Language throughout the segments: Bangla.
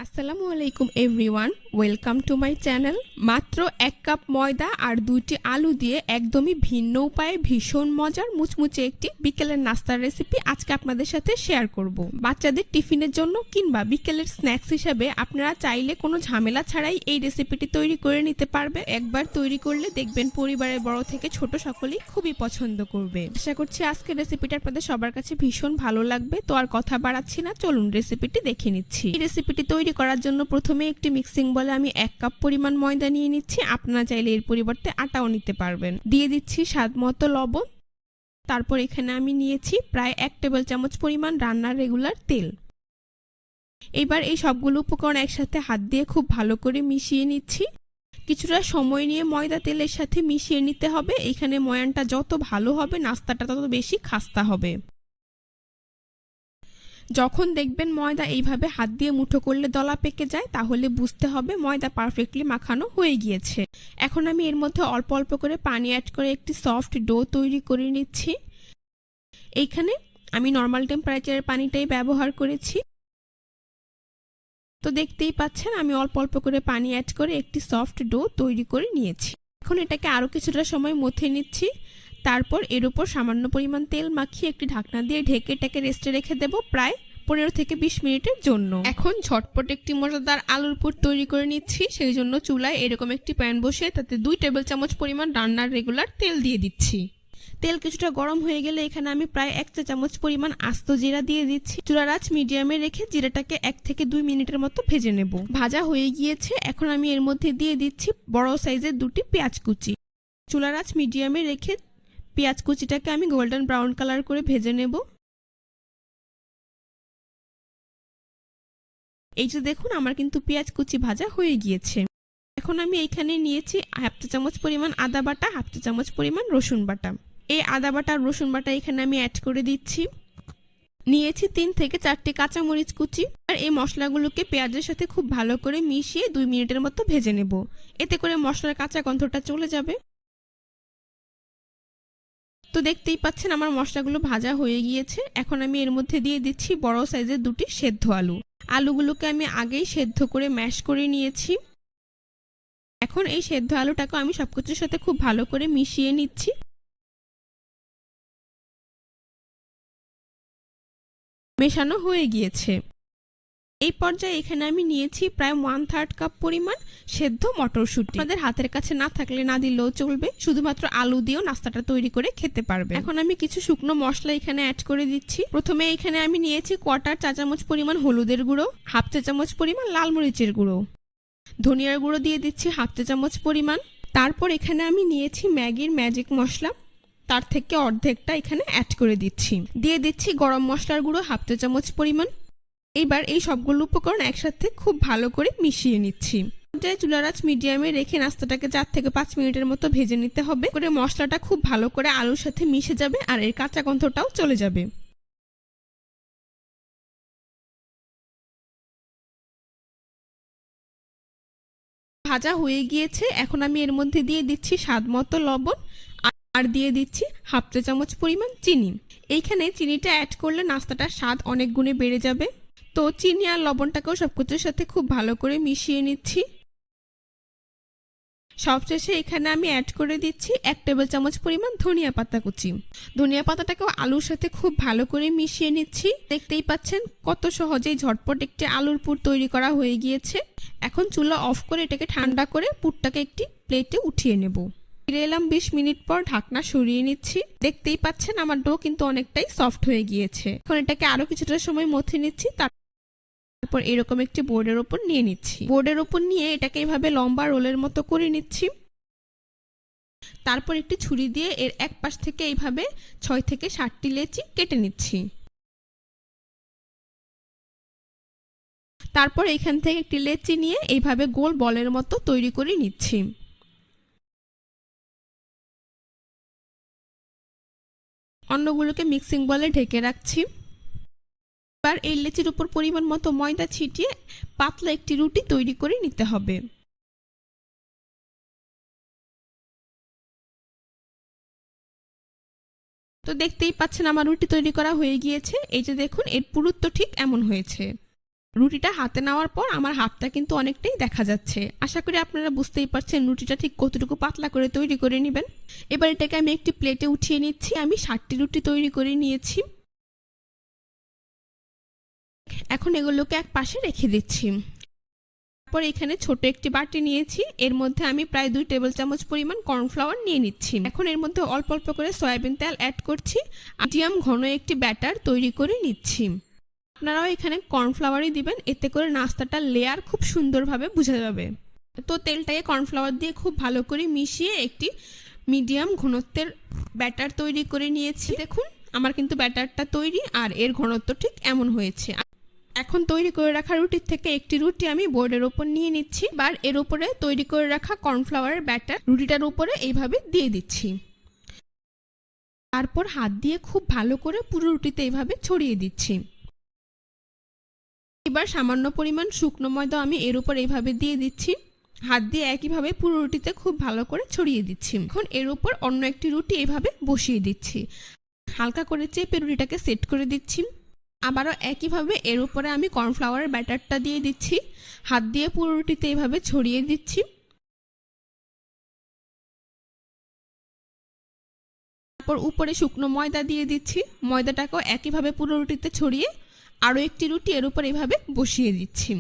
আসসালামু আলাইকুম everyone, welcome to my channel. মাত্র 1 কাপ ময়দা আর 2টি আলু দিয়ে একদমই ভিন্ন উপায়ে ভীষণ মজার মুচমুচে একটি বিকেলের নাস্তার রেসিপি আজকে আপনাদের সাথে শেয়ার করব। বাচ্চাদের টিফিনের জন্য কিংবা বিকেলের স্ন্যাক্স হিসেবে আপনারা চাইলে কোনো ঝামেলা ছাড়াই এই রেসিপিটি তৈরি করে নিতে পারবে। একবার তৈরি করলে দেখবেন পরিবারের বড় থেকে ছোট সকলেই খুবই পছন্দ করবে। আশা করছি আজকের রেসিপিটা আপনাদের সবার কাছে ভীষণ ভালো লাগবে। তো আর কথা বাড়াচ্ছি না, চলুন রেসিপিটি দেখে নিচ্ছি। এই রেসিপিটি তৈরি করার জন্য প্রথমে একটি মিক্সিং বলে আমি 1 কাপ পরিমাণ ময়দা নিয়ে নিচ্ছি। আপনারা চাইলে এর পরিবর্তে আটাও নিতে পারবেন। দিয়ে দিচ্ছি স্বাদ মতো লবণ। তারপর এখানে আমি নিয়েছি প্রায় 1 টেবিল চামচ পরিমাণ রান্নার রেগুলার তেল। এবার এই সবগুলো উপকরণ একসাথে হাত দিয়ে খুব ভালো করে মিশিয়ে নিচ্ছি। কিছুটা সময় নিয়ে ময়দা তেলের সাথে মিশিয়ে নিতে হবে। এখানে ময়ানটা যত ভালো হবে নাস্তাটা তত বেশি খাস্তা হবে। যখন দেখবেন ময়দা এইভাবে হাত দিয়ে মুঠো করলে দলা পেকে যায়, তাহলে বুঝতে হবে ময়দা পারফেক্টলি মাখানো হয়ে গিয়েছে। এখন আমি এর মধ্যে অল্প অল্প করে পানি অ্যাড করে একটি সফট ডো তৈরি করে নিচ্ছি। এইখানে আমি নর্মাল টেম্পারেচারের পানিটাই ব্যবহার করেছি। তো দেখতেই পাচ্ছেন আমি অল্প অল্প করে পানি অ্যাড করে একটি সফট ডো তৈরি করে নিয়েছি। এখন এটাকে আরও কিছুটা সময় মথে নিচ্ছি। তারপর এর উপর সামান্য পরিমাণ তেল মাখিয়ে একটি ঢাকনা দিয়ে ঢেকে এটাকে রেস্টে রেখে দেব প্রায় 15 থেকে 20 মিনিটের জন্য। এখন ঝটপট একটি মজাদার আলুর পুর তৈরি করে নিচ্ছি। সেই জন্য চুলায় এরকম একটি প্যান বসিয়ে তাতে 2 টেবিল চামচ পরিমাণ রান্নার রেগুলার তেল দিয়ে দিচ্ছি। তেল কিছুটা গরম হয়ে গেলে এখানে আমি প্রায় 1 চা চামচ পরিমাণ আস্ত জিরা দিয়ে দিচ্ছি। চুলার আঁচ মিডিয়ামে রেখে জিরাটাকে 1 থেকে 2 মিনিটের মতো ভেজে নেব। ভাজা হয়ে গিয়েছে। এখন আমি এর মধ্যে দিয়ে দিচ্ছি বড় সাইজের 2টি পেঁয়াজ কুচি। চুলার আঁচ মিডিয়ামে রেখে পেঁয়াজ কুচিটাকে আমি গোল্ডেন ব্রাউন কালার করে ভেজে নেব। এই যে দেখুন আমার কিন্তু পেঁয়াজ কুচি ভাজা হয়ে গিয়েছে। এখন আমি এইখানে নিয়েছি 1/2 চা চামচ পরিমাণ আদা বাটা, 1/2 চা চামচ পরিমাণ রসুন বাটা। এই আদা বাটা আর রসুন বাটা এখানে আমি অ্যাড করে দিচ্ছি। নিয়েছি 3 থেকে 4টি কাঁচামরিচ কুচি। আর এই মশলাগুলোকে পেঁয়াজের সাথে খুব ভালো করে মিশিয়ে 2 মিনিটের মতো ভেজে নেব। এতে করে মশলার কাঁচা গন্ধটা চলে যাবে। তো দেখতেই পাচ্ছেন আমার মশলাগুলো ভাজা হয়ে গিয়েছে। এখন আমি এর মধ্যে দিয়ে দিচ্ছি বড় সাইজের 2টি সেদ্ধ আলু। আলুগুলোকে আমি আগেই সেদ্ধ করে ম্যাশ করে নিয়েছি। এখন এই সেদ্ধ আলুটাকে আমি সবকিছুর সাথে খুব ভালো করে মিশিয়ে নিচ্ছি। মেশানো হয়ে গিয়েছে। এই পর্যায়ে এখানে আমি নিয়েছি প্রায় 1/3 কাপ পরিমাণ সেদ্ধ মটরশুঁটি। আপনাদের হাতের কাছে না থাকলে না দিলেও চলবে, শুধুমাত্র আলু দিয়েও নাস্তাটা তৈরি করে খেতে পারবে। এখন আমি কিছু শুকনো মশলা এখানে অ্যাড করে দিচ্ছি। প্রথমে এখানে আমি নিয়েছি 1/4 চা চামচ পরিমাণ হলুদের গুঁড়ো, 1/2 চা চামচ পরিমাণ লাল মরিচের গুঁড়ো, ধনিয়ার গুঁড়ো দিয়ে দিচ্ছি 1/2 চা চামচ পরিমাণ। তারপর এখানে আমি নিয়েছি ম্যাগির ম্যাজিক মশলা, তার থেকে অর্ধেকটা এখানে অ্যাড করে দিচ্ছি। দিয়ে দিচ্ছি গরম মশলার গুঁড়ো 1/2 চা চামচ পরিমাণ। এবার এই সবগুলো উপকরণ একসাথে খুব ভালো করে মিশিয়ে নিচ্ছি। চুলার আঁচ মিডিয়ামে রেখে নাস্তাটাকে 4 থেকে 5 মিনিটের মতো ভেজে নিতে হবে। করে মশলাটা খুব ভালো করে আলুর সাথে মিশে যাবে আর এর কাঁচা গন্ধটাও চলে যাবে। ভাজা হয়ে গিয়েছে। এখন আমি এর মধ্যে দিয়ে দিচ্ছি স্বাদ মতো লবণ আর দিয়ে দিচ্ছি 1/2 চা চামচ পরিমাণ চিনি। এইখানে চিনিটা অ্যাড করলে নাস্তাটার স্বাদ অনেক গুণে বেড়ে যাবে। তো চিনি আর লবণটাকেও সবকিছুর সাথে খুব ভালো করে মিশিয়ে নিচ্ছি। সবশেষে এখানে আমি অ্যাড করে দিচ্ছি 1 টেবিল চামচ পরিমাণ ধনিয়া পাতা কুচি। ধনিয়া পাতাটাকেও আলুর সাথে খুব ভালো করে মিশিয়ে নিচ্ছি। দেখতেই পাচ্ছেন কত সহজেই ঝটপট একটি আলুর পুর তৈরি করা হয়ে গিয়েছে। এখন চুলা অফ করে এটাকে ঠান্ডা করে পুরটাকে একটি প্লেটে উঠিয়ে নেব। ফিরে এলাম 20 মিনিট পর, ঢাকনা সরিয়ে নিচ্ছি। দেখতেই পাচ্ছেন আমার ডো কিন্তু অনেকটাই সফট হয়ে গিয়েছে। এখন এটাকে আরো কিছুটা সময় মথে নিচ্ছি। তারপর এরকম একটি বোর্ডের উপর নিয়ে নিচ্ছি। বোর্ডের উপর নিয়ে এটাকে এইভাবে লম্বা রোলের মতো করে নিচ্ছি। তারপর একটি ছুরি দিয়ে এর এক পাশ থেকে এইভাবে 6 থেকে 7টি লেচি কেটে নিচ্ছি। তারপর এখান থেকে একটি লেচি নিয়ে এইভাবে গোল বলের মতো তৈরি করে নিচ্ছি। অন্যগুলোকে মিক্সিং বলে ঢেকে রাখছি। এবার এই লেচির উপর পরিমাণ মতো ময়দা ছিটিয়ে পাতলা একটি রুটি তৈরি করে নিতে হবে। তো দেখতেই পাচ্ছেন আমার রুটি তৈরি করা হয়ে গিয়েছে। এই যে দেখুন এর পুরুত্ব ঠিক এমন হয়েছে। রুটিটা হাতে নেওয়ার পর আমার হাতটা কিন্তু অনেকটাই দেখা যাচ্ছে। আশা করি আপনারা বুঝতেই পারছেন রুটিটা ঠিক কতটুকু পাতলা করে তৈরি করে নেবেন। এবার এটাকে আমি একটি প্লেটে উঠিয়ে নিচ্ছি। আমি 60টি রুটি তৈরি করে নিয়েছি। এখন এগুলোকে এক পাশে রেখে দিচ্ছি। তারপর এখানে ছোট একটি বাটি নিয়েছি, এর মধ্যে আমি প্রায় 2 টেবিল চামচ পরিমাণ কর্নফ্লাওয়ার নিয়ে নিচ্ছি। এখন এর মধ্যে অল্প অল্প করে সয়াবিন তেল অ্যাড করছি। মিডিয়াম ঘন একটি ব্যাটার তৈরি করে নিচ্ছি। আপনারাও এখানে কর্নফ্লাওয়ারই দিবেন, এতে করে নাস্তাটার লেয়ার খুব সুন্দরভাবে বোঝা যাবে। তো তেলটাকে কর্নফ্লাওয়ার দিয়ে খুব ভালো করে মিশিয়ে একটি মিডিয়াম ঘনত্বের ব্যাটার তৈরি করে নিয়েছি। দেখুন আমার কিন্তু ব্যাটারটা তৈরি, আর এর ঘনত্ব ঠিক এমন হয়েছে। এখন তৈরি করে রাখা রুটির থেকে একটি রুটি আমি বোর্ডের উপর নিয়ে নিচ্ছি। আর এর উপরে তৈরি করে রাখা কর্নফ্লাওয়ারের ব্যাটার রুটিটার উপরে এইভাবে দিয়ে দিচ্ছি। তারপর হাত দিয়ে খুব ভালো করে পুরো রুটিতে এইভাবে ছড়িয়ে দিচ্ছি। এবার সামান্য পরিমাণ শুকনো ময়দা আমি এর উপর এইভাবে দিয়ে দিচ্ছি। হাত দিয়ে একইভাবে পুরো রুটিতে খুব ভালো করে ছড়িয়ে দিচ্ছি। এখন এর উপর অন্য একটি রুটি এইভাবে বসিয়ে দিচ্ছি। হালকা করে চেপে রুটিটাকে সেট করে দিচ্ছি। আবারও একইভাবে এর উপরে আমি কর্নফ্লাওয়ারের ব্যাটারটা দিয়ে দিচ্ছি। হাত দিয়ে পুরো রুটিতে এইভাবে ছড়িয়ে দিচ্ছি। তারপর উপরে শুকনো ময়দা দিয়ে দিচ্ছি। ময়দাটাকেও একইভাবে পুরো রুটিতে ছড়িয়ে আরও একটি রুটি এর উপর এইভাবে বসিয়ে দিচ্ছি।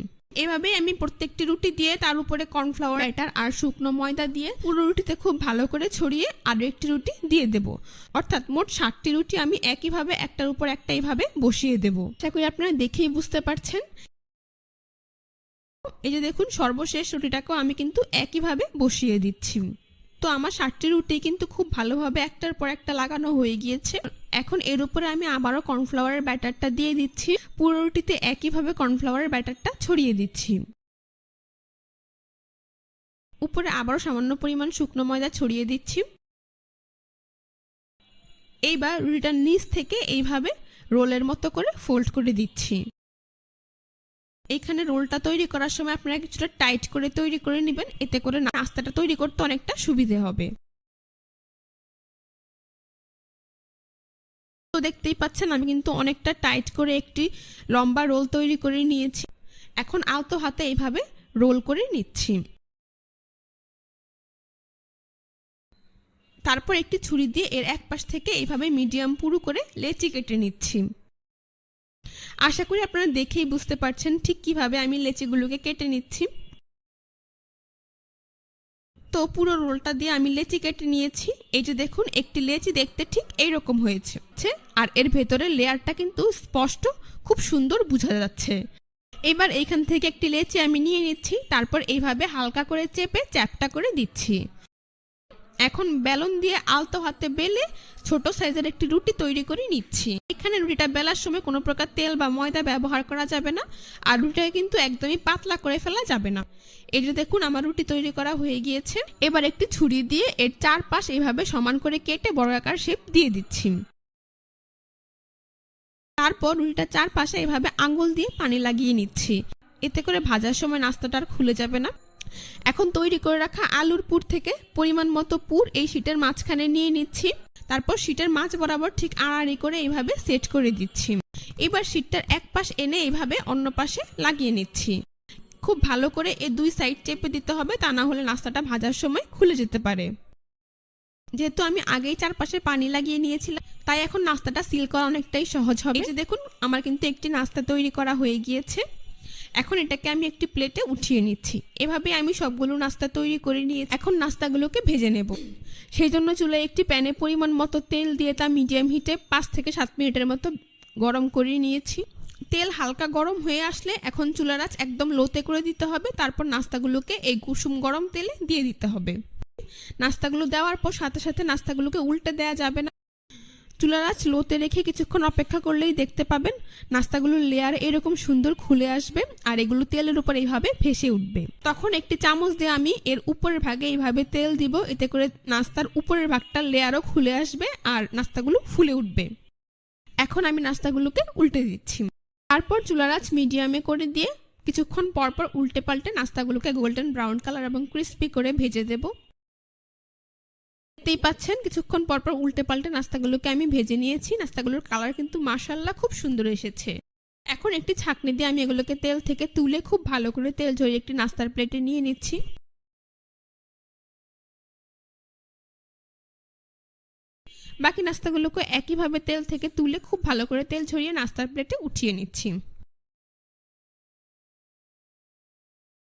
এভাবে আমি প্রত্যেকটি রুটি দিয়ে তার উপরে কর্নফ্লাওয়ার ব্যাটার আর শুকনো ময়দা দিয়ে পুরো রুটিতে খুব ভালো করে ছড়িয়ে আরও একটি রুটি দিয়ে দেব। অর্থাৎ মোট 60টি রুটি আমি একইভাবে একটার উপর একটা এইভাবে বসিয়ে দেব। আশা করি আপনারা দেখেই বুঝতে পারছেন। এই যে দেখুন সর্বশেষ রুটিটাকেও আমি কিন্তু একইভাবে বসিয়ে দিচ্ছি। তো আমার 60টি রুটি কিন্তু খুব ভালোভাবে একটার পর একটা লাগানো হয়ে গিয়েছে। এখন এর উপরে আমি আবারও কর্নফ্লাওয়ারের ব্যাটারটা দিয়ে দিচ্ছি। পুরো রুটিতে একইভাবে কর্নফ্লাওয়ারের ব্যাটারটা ছড়িয়ে দিচ্ছি। উপরে আবারও সামান্য পরিমাণ শুকনো ময়দা ছড়িয়ে দিচ্ছি। এইবার রুটিটার নিচ থেকে এইভাবে রোলের মতো করে ফোল্ড করে দিচ্ছি। এইখানে রোলটা তৈরি করার সময় আপনারা কিছুটা টাইট করে তৈরি করে নেবেন, এতে করে নাস্তাটা তৈরি করতে অনেকটা সুবিধে হবে। তো দেখতেই পাচ্ছেন আমি কিন্তু অনেকটা টাইট করে একটি লম্বা রোল তৈরি করে নিয়েছি। এখন আলতো হাতে এইভাবে রোল করে নিচ্ছি। তারপর একটি ছুরি দিয়ে এর এক পাশ থেকে এইভাবে মিডিয়াম পুরু করে লেচি কেটে নিচ্ছি। আশা করি আপনারা দেখেই বুঝতে পারছেন ঠিক কিভাবে আমি লেচিগুলোকে কেটে নিচ্ছি। তো পুরো রোলটা দিয়ে আমি লেচি কেটে নিয়েছি। এই যে দেখুন একটি লেচি দেখতে ঠিক এইরকম হয়েছে, আর এর ভেতরে লেয়ারটা কিন্তু স্পষ্ট খুব সুন্দর বোঝা যাচ্ছে। এবার এইখান থেকে একটি লেচি আমি নিয়ে নিচ্ছি। তারপর এইভাবে হালকা করে চেপে চ্যাপটা করে দিচ্ছি। এখন বেলন দিয়ে আলতো হাতে বেলে ছোট সাইজের একটি রুটি তৈরি করে নিচ্ছি। এখানে রুটিটা বেলার সময় কোনো প্রকার তেল বা ময়দা ব্যবহার করা যাবে না, আর রুটিটা কিন্তু একদমই পাতলা করে ফেলা যাবে না। এই যে দেখুন আমার রুটি তৈরি করা হয়ে গিয়েছে। এবার একটি ছুরি দিয়ে এর চারপাশ এইভাবে সমান করে কেটে বর্গাকার শেপ দিয়ে দিচ্ছি। তারপর রুটিটা চারপাশে এইভাবে আঙ্গুল দিয়ে পানি লাগিয়ে নিচ্ছি, এতে করে ভাজার সময় নাস্তাটা আর খুলে যাবে না। এখন তৈরি করে রাখা আলুর পুর থেকে পরিমাণ মতো পুর এই শীটের মাঝখানে নিয়ে নিচ্ছি। তারপর শীটের মাঝ বরাবর ঠিক আড়াআড়ি করে এইভাবে সেট করে দিচ্ছি। এবার শীটটার এক পাশ এনে এইভাবে অন্য পাশে লাগিয়ে নিচ্ছি। খুব ভালো করে এই দুই সাইড চেপে দিতে হবে, তা না হলে নাস্তাটা ভাজার সময় খুলে যেতে পারে। যেহেতু আমি আগেই চারপাশে পানি লাগিয়ে নিয়েছিলাম, তাই এখন নাস্তাটা সিল করা অনেকটাই সহজ হবে। এই যে দেখুন আমার কিন্তু একটি নাস্তা তৈরি করা হয়ে গিয়েছে। এখন এটাকে আমি একটি প্লেটে উঠিয়ে নিচ্ছি। এভাবে আমি সবগুলো নাস্তা তৈরি করে নিয়েছি। এখন নাস্তাগুলোকে ভেজে নেব। সেই জন্য চুলায় একটি প্যানে পরিমাণ মতো তেল দিয়ে তা মিডিয়াম হিটে 5 থেকে 7 মিনিটের মতো গরম করে নিয়েছি। তেল হালকা গরম হয়ে আসলে এখন চুলার আঁচ একদম লোতে করে দিতে হবে। তারপর নাস্তাগুলোকে এই কুসুম গরম তেলে দিয়ে দিতে হবে। নাস্তাগুলো দেওয়ার পর সাথে সাথে নাস্তাগুলোকে উল্টে দেওয়া যাবে না। চুলার আঁচ লোতে রেখে কিছুক্ষণ অপেক্ষা করলেই দেখতে পাবেন নাস্তাগুলোর লেয়ার এরকম সুন্দর খুলে আসবে, আর এগুলো তেলের উপর এইভাবে ভেসে উঠবে। তখন একটি চামচ দিয়ে আমি এর উপরের ভাগে এইভাবে তেল দিব, এতে করে নাস্তার উপরের ভাগটার লেয়ারও খুলে আসবে আর নাস্তাগুলো ফুলে উঠবে। এখন আমি নাস্তাগুলোকে উল্টে দিচ্ছি। তারপর চুলার আঁচ মিডিয়ামে করে দিয়ে কিছুক্ষণ পরপর উল্টে পাল্টে নাস্তাগুলোকে গোল্ডেন ব্রাউন কালার এবং ক্রিস্পি করে ভেজে দেব। দেখতেই পাচ্ছেন কিছুক্ষণ পরপর উল্টে পাল্টে নাস্তাগুলোকে আমি ভেজে নিয়েছি। নাস্তাগুলোর কালার কিন্তু মাশাআল্লাহ খুব সুন্দর এসেছে। এখন একটি ছাঁকনি দিয়ে আমি এগুলোকে তেল থেকে তুলে খুব ভালো করে তেল ঝরিয়ে একটি নাস্তার প্লেটে নিয়ে নিচ্ছি। বাকি নাস্তাগুলোকে একইভাবে তেল থেকে তুলে খুব ভালো করে তেল ঝরিয়ে নাস্তার প্লেটে উঠিয়ে নিচ্ছি।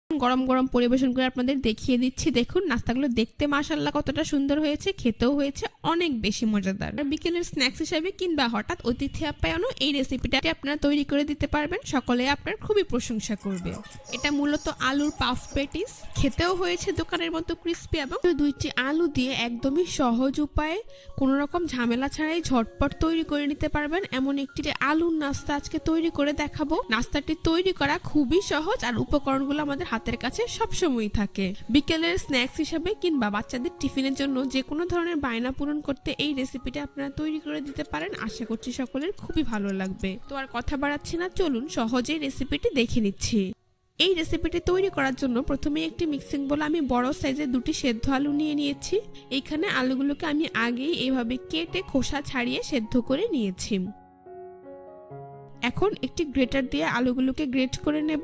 গরম গরম পরিবেশন করে আপনাদের দেখিয়ে দিচ্ছি। দেখুন নাস্তাগুলো দেখতে মাশাআল্লাহ কতটা সুন্দর হয়েছে, খেতেও হয়েছে অনেক বেশি মজাদার। বিকেলের স্ন্যাক্স হিসেবে কিংবা হঠাৎ অতিথি আপ্যায়নও এই রেসিপিটা আপনারা তৈরি করে দিতে পারবেন, সকলে আপনার খুবই প্রশংসা করবে। এটা মূলত আলুর পাফ প্যাটিস, খেতেও হয়েছে দোকানের মতো ক্রিস্পি এবং 2টি আলু দিয়ে একদমই সহজ উপায়ে কোনো রকম ঝামেলা ছাড়াই ঝটপট তৈরি করে নিতে পারবেন এমন একটি আলুর নাস্তা আজকে তৈরি করে দেখাবো। নাস্তাটি তৈরি করা খুবই সহজ আর উপকরণগুলো আমাদের হাতের কাছে সবসময়ই থাকে। বিকেলের স্ন্যাক্স হিসেবে কিংবা বাচ্চাদের টিফিনের জন্য যে কোনো ধরনের বায়না পূরণ করতে এই রেসিপিটা আপনারা তৈরি করে দিতে পারেন। আশা করছি সকলের খুবই ভালো লাগবে। তো আর কথা বাড়াচ্ছি না, চলুন সহজেই রেসিপিটি দেখে নিচ্ছি। এই রেসিপিটি তৈরি করার জন্য প্রথমে একটি মিক্সিং বোলে আমি বড় সাইজের 2টি সেদ্ধ আলু নিয়ে নিয়েছি। এইখানে আলুগুলোকে আমি আগেই এইভাবে কেটে খোসা ছাড়িয়ে সেদ্ধ করে নিয়েছি। এখন একটি গ্রেটার দিয়ে আলুগুলোকে গ্রেট করে নেব।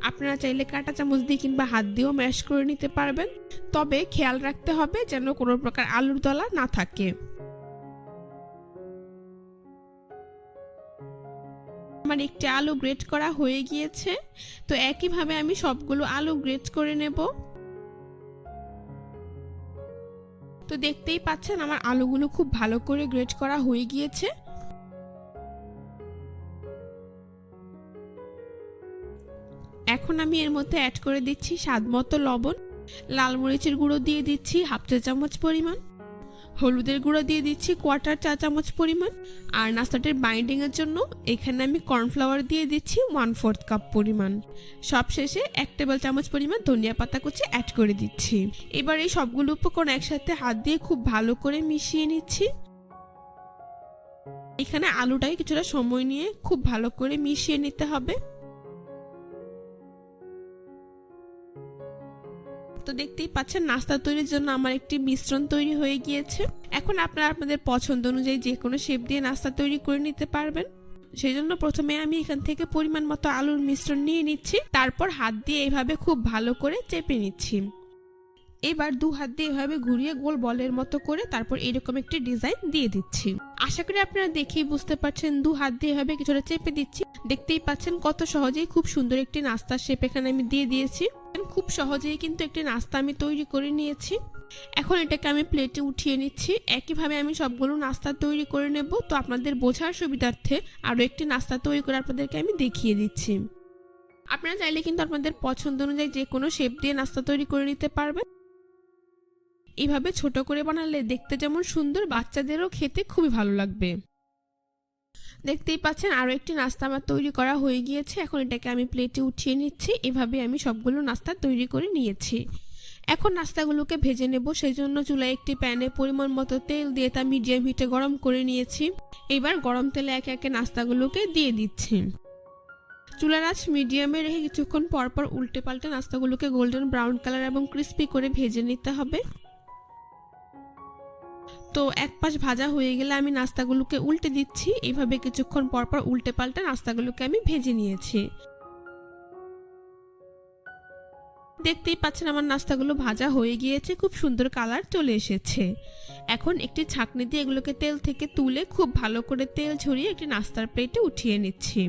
আপনারা চাইলে কাঁটা চামচ দিয়ে কিংবা হাত দিয়েও ম্যাশ করে নিতে পারবেন, তবে খেয়াল রাখতে হবে যেন কোনো প্রকার আলুর দলা না থাকে। আমার একটি আলু গ্রেট করা হয়ে গিয়েছে, তো একইভাবে আমি সবগুলো আলু গ্রেট করে নেব। তো দেখতেই পাচ্ছেন আমার আলুগুলো খুব ভালো করে গ্রেট করা হয়ে গিয়েছে। এখন আমি এর মধ্যে অ্যাড করে দিচ্ছি স্বাদমতো লবণ, লাল মরিচের গুঁড়ো দিয়ে দিচ্ছি 1/2 চা চামচ পরিমাণ, হলুদের গুঁড়ো দিয়ে দিচ্ছি 1/4 চা চামচ পরিমাণ, আর নাস্তাটির বাইন্ডিং এর জন্য এখানে আমি কর্নফ্লাওয়ার দিয়ে দিচ্ছি 1/4 কাপ পরিমাণ। সবশেষে 1 টেবিল চামচ পরিমাণ ধনিয়া পাতা কুচি অ্যাড করে দিচ্ছি। এবার এই সবগুলো উপকরণ একসাথে হাত দিয়ে খুব ভালো করে মিশিয়ে নিচ্ছি। এখানে আলুটাকে কিছুটা সময় নিয়ে খুব ভালো করে মিশিয়ে নিতে হবে। তো দেখতেই পাচ্ছেন নাস্তা তৈরির জন্য আমার একটি মিশ্রণ তৈরি হয়ে গিয়েছে। এখন আপনারা আপনাদের পছন্দ অনুযায়ী যে কোনো শেপ দিয়ে নাস্তা তৈরি করে নিতে পারবেন। সেই জন্য প্রথমে আমি এখান থেকে পরিমাণ মতো আলুর মিশ্রণ নিয়ে নিচ্ছি, তারপর হাত দিয়ে এইভাবে খুব ভালো করে চেপে নিচ্ছি। এবার 2 হাত দিয়ে এভাবে ঘুরিয়ে গোল বলের মতো করে তারপর এরকম একটি ডিজাইন দিয়ে দিচ্ছি। আশা করি আপনারা দেখেই বুঝতে পারছেন 2 হাত দিয়ে এভাবে কিছুটা চেপে দিচ্ছি। দেখতেই পাচ্ছেন কত সহজেই খুব সুন্দর একটি নাস্তার শেপ এখানে আমি দিয়ে দিয়েছি। খুব সহজেই কিন্তু একটি নাস্তা আমি তৈরি করে নিয়েছি। এখন এটাকে আমি প্লেটে উঠিয়ে নিচ্ছি। একইভাবে আমি সবগুলো নাস্তা তৈরি করে নেব। তো আপনাদের বোঝার সুবিধার্থে আরও একটি নাস্তা তৈরি করে আপনাদেরকে আমি দেখিয়ে দিচ্ছি। আপনারা চাইলে কিন্তু আপনাদের পছন্দ অনুযায়ী যে কোনো শেপ দিয়ে নাস্তা তৈরি করে নিতে পারবেন। এইভাবে ছোট করে বানালে দেখতে যেমন সুন্দর, বাচ্চাদেরও খেতে খুবই ভালো লাগবে। দেখতেই পাচ্ছেন আরও একটি নাস্তা আমার তৈরি করা হয়ে গিয়েছে। এখন এটাকে আমি প্লেটে উঠিয়ে নিচ্ছি। এভাবে আমি সবগুলো নাস্তা তৈরি করে নিয়েছি। এখন নাস্তাগুলোকে ভেজে নেব। সেই জন্য চুলায় একটি প্যানে পরিমাণ মতো তেল দিয়ে তা মিডিয়াম হিটে গরম করে নিয়েছি। এবার গরম তেলে একে একে নাস্তাগুলোকে দিয়ে দিচ্ছি। চুলার আঁচ মিডিয়ামে রেখে কিছুক্ষণ পরপর উল্টে পাল্টে নাস্তাগুলোকে গোল্ডেন ব্রাউন কালার এবং ক্রিস্পি করে ভেজে নিতে হবে। তো এক পাশ ভাজা হয়ে গেলে আমি নাস্তাগুলোকে উল্টে দিচ্ছি। এইভাবে কিছুক্ষণ পরপর উল্টে পাল্টে নাস্তাগুলোকে আমি ভেজে নিয়েছি। দেখতেই পাচ্ছেন আমার নাস্তাগুলো ভাজা হয়ে গিয়েছে, খুব সুন্দর কালার চলে এসেছে। এখন একটি ছাঁকনি দিয়ে এগুলোকে তেল থেকে তুলে খুব ভালো করে তেল ঝরিয়ে একটি নাস্তার প্লেটে উঠিয়ে নিচ্ছি।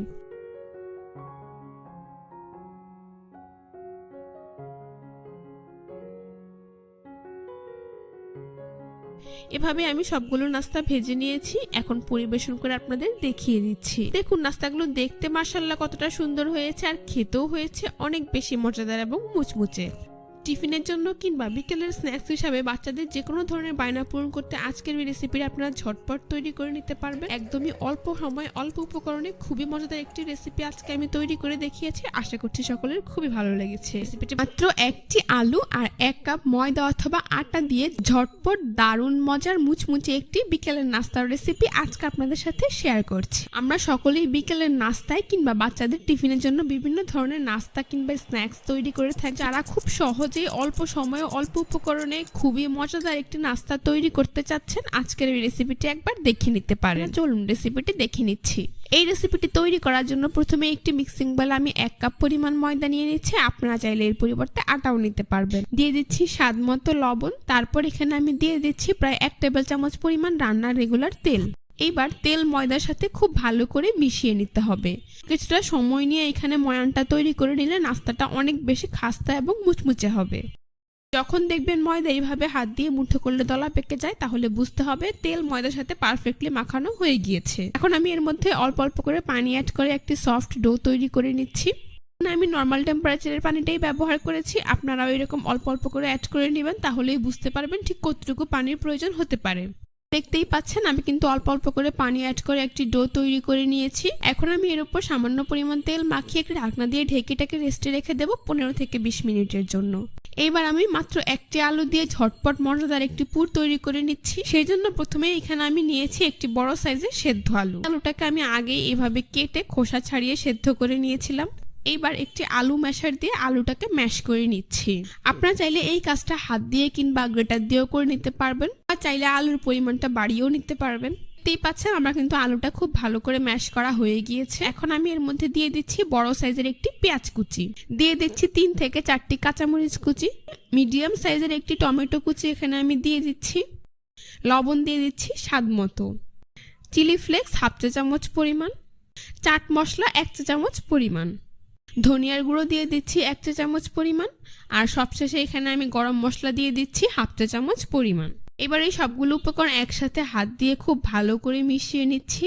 এভাবে আমি সবগুলো নাস্তা ভেজে নিয়েছি। এখন পরিবেশন করে আপনাদের দেখিয়ে দিচ্ছি। দেখুন নাস্তাগুলো দেখতে মাশাআল্লাহ কতটা সুন্দর হয়েছে, আর খেতেও হয়েছে অনেক বেশি মজাদার এবং মুচমুচে। টিফিনের জন্য কিংবা বিকেলের স্ন্যাক্স হিসাবে বাচ্চাদের যে কোনো ধরনের বায়না পূরণ করতে আজকের এই রেসিপিটা আপনারা ঝটপট তৈরি করে নিতে পারবেন। একদমই অল্প সময় অল্প উপকরণে খুবই মজাদার একটি রেসিপি আজকে আমি তৈরি করে দেখিয়েছি। আশা করছি সকলের খুবই ভালো লেগেছে। রেসিপিটি মাত্র একটি আলু আর 1 কাপ ময়দা অথবা আটা দিয়ে ঝটপট দারুণ মজার মুচমুচে একটি বিকেলের নাস্তার রেসিপি আজকে আপনাদের সাথে শেয়ার করছি। আমরা সকলেই বিকেলের নাস্তায় কিংবা বাচ্চাদের টিফিনের জন্য বিভিন্ন ধরনের নাস্তা কিংবা স্ন্যাক্স তৈরি করে থাকি, যারা খুব সহজে অল্প সময়ে অল্প উপকরণে খুবই মজাদার একটি নাস্তা তৈরি করতে চাচ্ছেন, আজকের এই রেসিপিটি একবার দেখে নিতে পারেন। চলুন রেসিপিটি দেখে নিচ্ছি। এই রেসিপিটি তৈরি করার জন্য প্রথমে একটি মিক্সিং বলে আমি 1 কাপ পরিমাণ ময়দা নিয়ে নিচ্ছি। আপনারা চাইলে এর পরিবর্তে আটাও নিতে পারবেন। দিয়ে দিচ্ছি স্বাদ মতো লবণ। তারপর এখানে আমি দিয়ে দিচ্ছি প্রায় 1 টেবিল চামচ পরিমাণ রান্নার রেগুলার তেল। এইবার তেল ময়দার সাথে খুব ভালো করে মিশিয়ে নিতে হবে। কিছুটা সময় নিয়ে এখানে ময়ানটা তৈরি করে নিলে নাস্তাটা অনেক বেশি খাস্তা এবং মুচমুচে হবে। যখন দেখবেন ময়দা এইভাবে হাত দিয়ে মুঠো করলে দলা পেকে যায়, তাহলে বুঝতে হবে তেল ময়দার সাথে পারফেক্টলি মাখানো হয়ে গিয়েছে। এখন আমি এর মধ্যে অল্প অল্প করে পানি অ্যাড করে একটি সফট ডো তৈরি করে নিচ্ছি। আমি নর্মাল টেম্পারেচারের পানিটাই ব্যবহার করেছি। আপনারাও এরকম অল্প অল্প করে অ্যাড করে নেবেন, তাহলেই বুঝতে পারবেন ঠিক কতটুকু পানির প্রয়োজন হতে পারে। দেখতেই পাচ্ছেন আমি কিন্তু অল্প অল্প করে পানি অ্যাড করে একটি ডো তৈরি করে নিয়েছি। এখন আমি এর উপর সামান্য পরিমাণ তেল মাখিয়ে একটি ঢাকনা দিয়ে ঢেকেটাকে রেস্টে রেখে দেবো 15 থেকে 20 মিনিটের জন্য। এইবার আমি মাত্র একটি আলু দিয়ে ঝটপট মজাদার একটি পুর তৈরি করে নিচ্ছি। সেই জন্য প্রথমে এখানে আমি নিয়েছি একটি বড় সাইজের সেদ্ধ আলু। আলুটাকে আমি আগে এভাবে কেটে খোসা ছাড়িয়ে সেদ্ধ করে নিয়েছিলাম। এইবার একটি আলু ম্যাশার দিয়ে আলুটাকে ম্যাশ করে নিচ্ছি। আপনারা চাইলে এই কাজটা হাত দিয়ে কিংবা গ্রেটার দিয়েও করে নিতে পারবেন, বা চাইলে আলুর পরিমাণটা বাড়িয়েও নিতে পারবেন। দেখতেই পাচ্ছেন আমরা কিন্তু আলুটা খুব ভালো করে ম্যাশ করা হয়ে গিয়েছে। এখন আমি এর মধ্যে দিয়ে দিচ্ছি বড় সাইজের একটি পেঁয়াজ কুচি, দিয়ে দিচ্ছি 3 থেকে 4টি কাঁচামরিচ কুচি, মিডিয়াম সাইজের একটি টমেটো কুচি এখানে আমি দিয়ে দিচ্ছি, লবণ দিয়ে দিচ্ছি স্বাদ মতো, চিলি ফ্লেক্স 1/2 চা চামচ পরিমাণ, চাট মশলা 1 চা চামচ পরিমাণ, ধনিয়ার গুঁড়ো দিয়ে দিচ্ছি 1 চা চামচ পরিমাণ, আর সবশেষে এখানে আমি গরম মশলা দিয়ে দিচ্ছি 1/2 চা চামচ পরিমাণ। এবার এই সবগুলো উপকরণ একসাথে হাত দিয়ে খুব ভালো করে মিশিয়ে নিচ্ছি।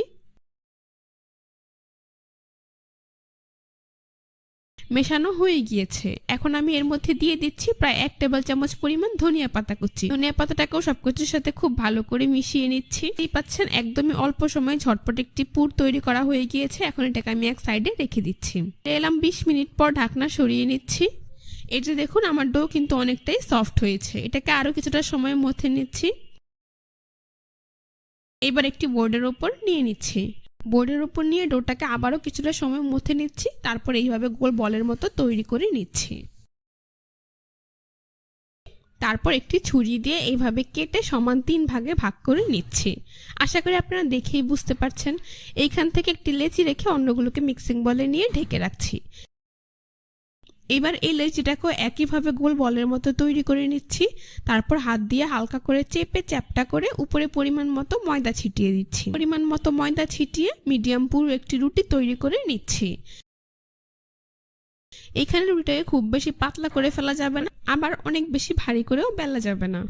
মেশানো হয়ে গিয়েছে। এখন আমি এর মধ্যে দিয়ে দিচ্ছি প্রায় 1 টেবিল চামচ পরিমাণ ধনিয়া পাতা কুচি। ধনিয়া পাতাটাকেও সবকিছুর সাথে খুব ভালো করে মিশিয়ে নিচ্ছি। এই পাচ্ছেন একদমই অল্প সময়ে ঝটপট একটি পুর তৈরি করা হয়ে গিয়েছে। এখন এটাকে আমি এক সাইডে রেখে দিচ্ছি। এলাম 20 মিনিট পর ঢাকনা সরিয়ে নিচ্ছি। এই যে দেখুন আমার ডো কিন্তু অনেকটাই সফট হয়েছে। এটাকে আরো কিছুটা সময় মথে নিচ্ছি। এবার একটি বোর্ডের উপর নিয়ে নিচ্ছি। বোর্ডের উপর নিয়ে ডোটাকে আবারও কিছুটা সময় মথে নিচ্ছি। তারপর এইভাবে গোল বলের মতো তৈরি করে নিচ্ছি। তারপর একটি ছুরি দিয়ে এইভাবে কেটে সমান 3 ভাগে ভাগ করে নিচ্ছি। আশা করি আপনারা দেখেই বুঝতে পারছেন। এইখান থেকে একটি লেচি রেখে অন্যগুলোকে মিক্সিং বলে নিয়ে ঢেকে রাখছি। এবার এই লেচিটাকেও একইভাবে গোল বলের মতো তৈরি করে নিচ্ছি। তারপর হাত দিয়ে হালকা করে চেপে চ্যাপটা করে উপরে পরিমাণ মতো ময়দা ছিটিয়ে দিচ্ছি। পরিমাণ মতো ময়দা ছিটিয়ে মিডিয়াম পুরু একটি রুটি তৈরি করে নিচ্ছি। এখানে রুটিটাকে খুব বেশি পাতলা করে ফেলা যাবে না, আবার অনেক বেশি ভারী করেও বেলা যাবে না।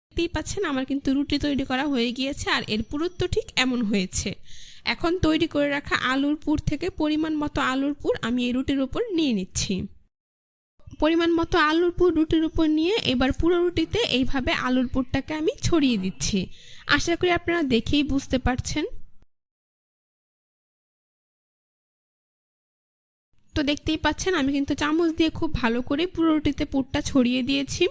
দেখতেই পাচ্ছেন আমার কিন্তু রুটি তৈরি করা হয়ে গিয়েছে, আর এর পুরুত্ব ঠিক এমন হয়েছে। এখন তৈরি করে রাখা আলুর পুর থেকে পরিমাণ মতো আলুর পুর আমি এই রুটির উপর নিয়ে নিচ্ছি। পরিমাণ মতো আলুর পুর রুটির উপর নিয়ে এবার পুরো রুটিতে এইভাবে আলুর পুরটাকে আমি ছড়িয়ে দিচ্ছি। আশা করি আপনারা দেখেই বুঝতে পারছেন। তো দেখতেই পাচ্ছেন আমি কিন্তু চামচ দিয়ে খুব ভালো করে পুরো রুটিতে পুরটা ছড়িয়ে দিয়েছি।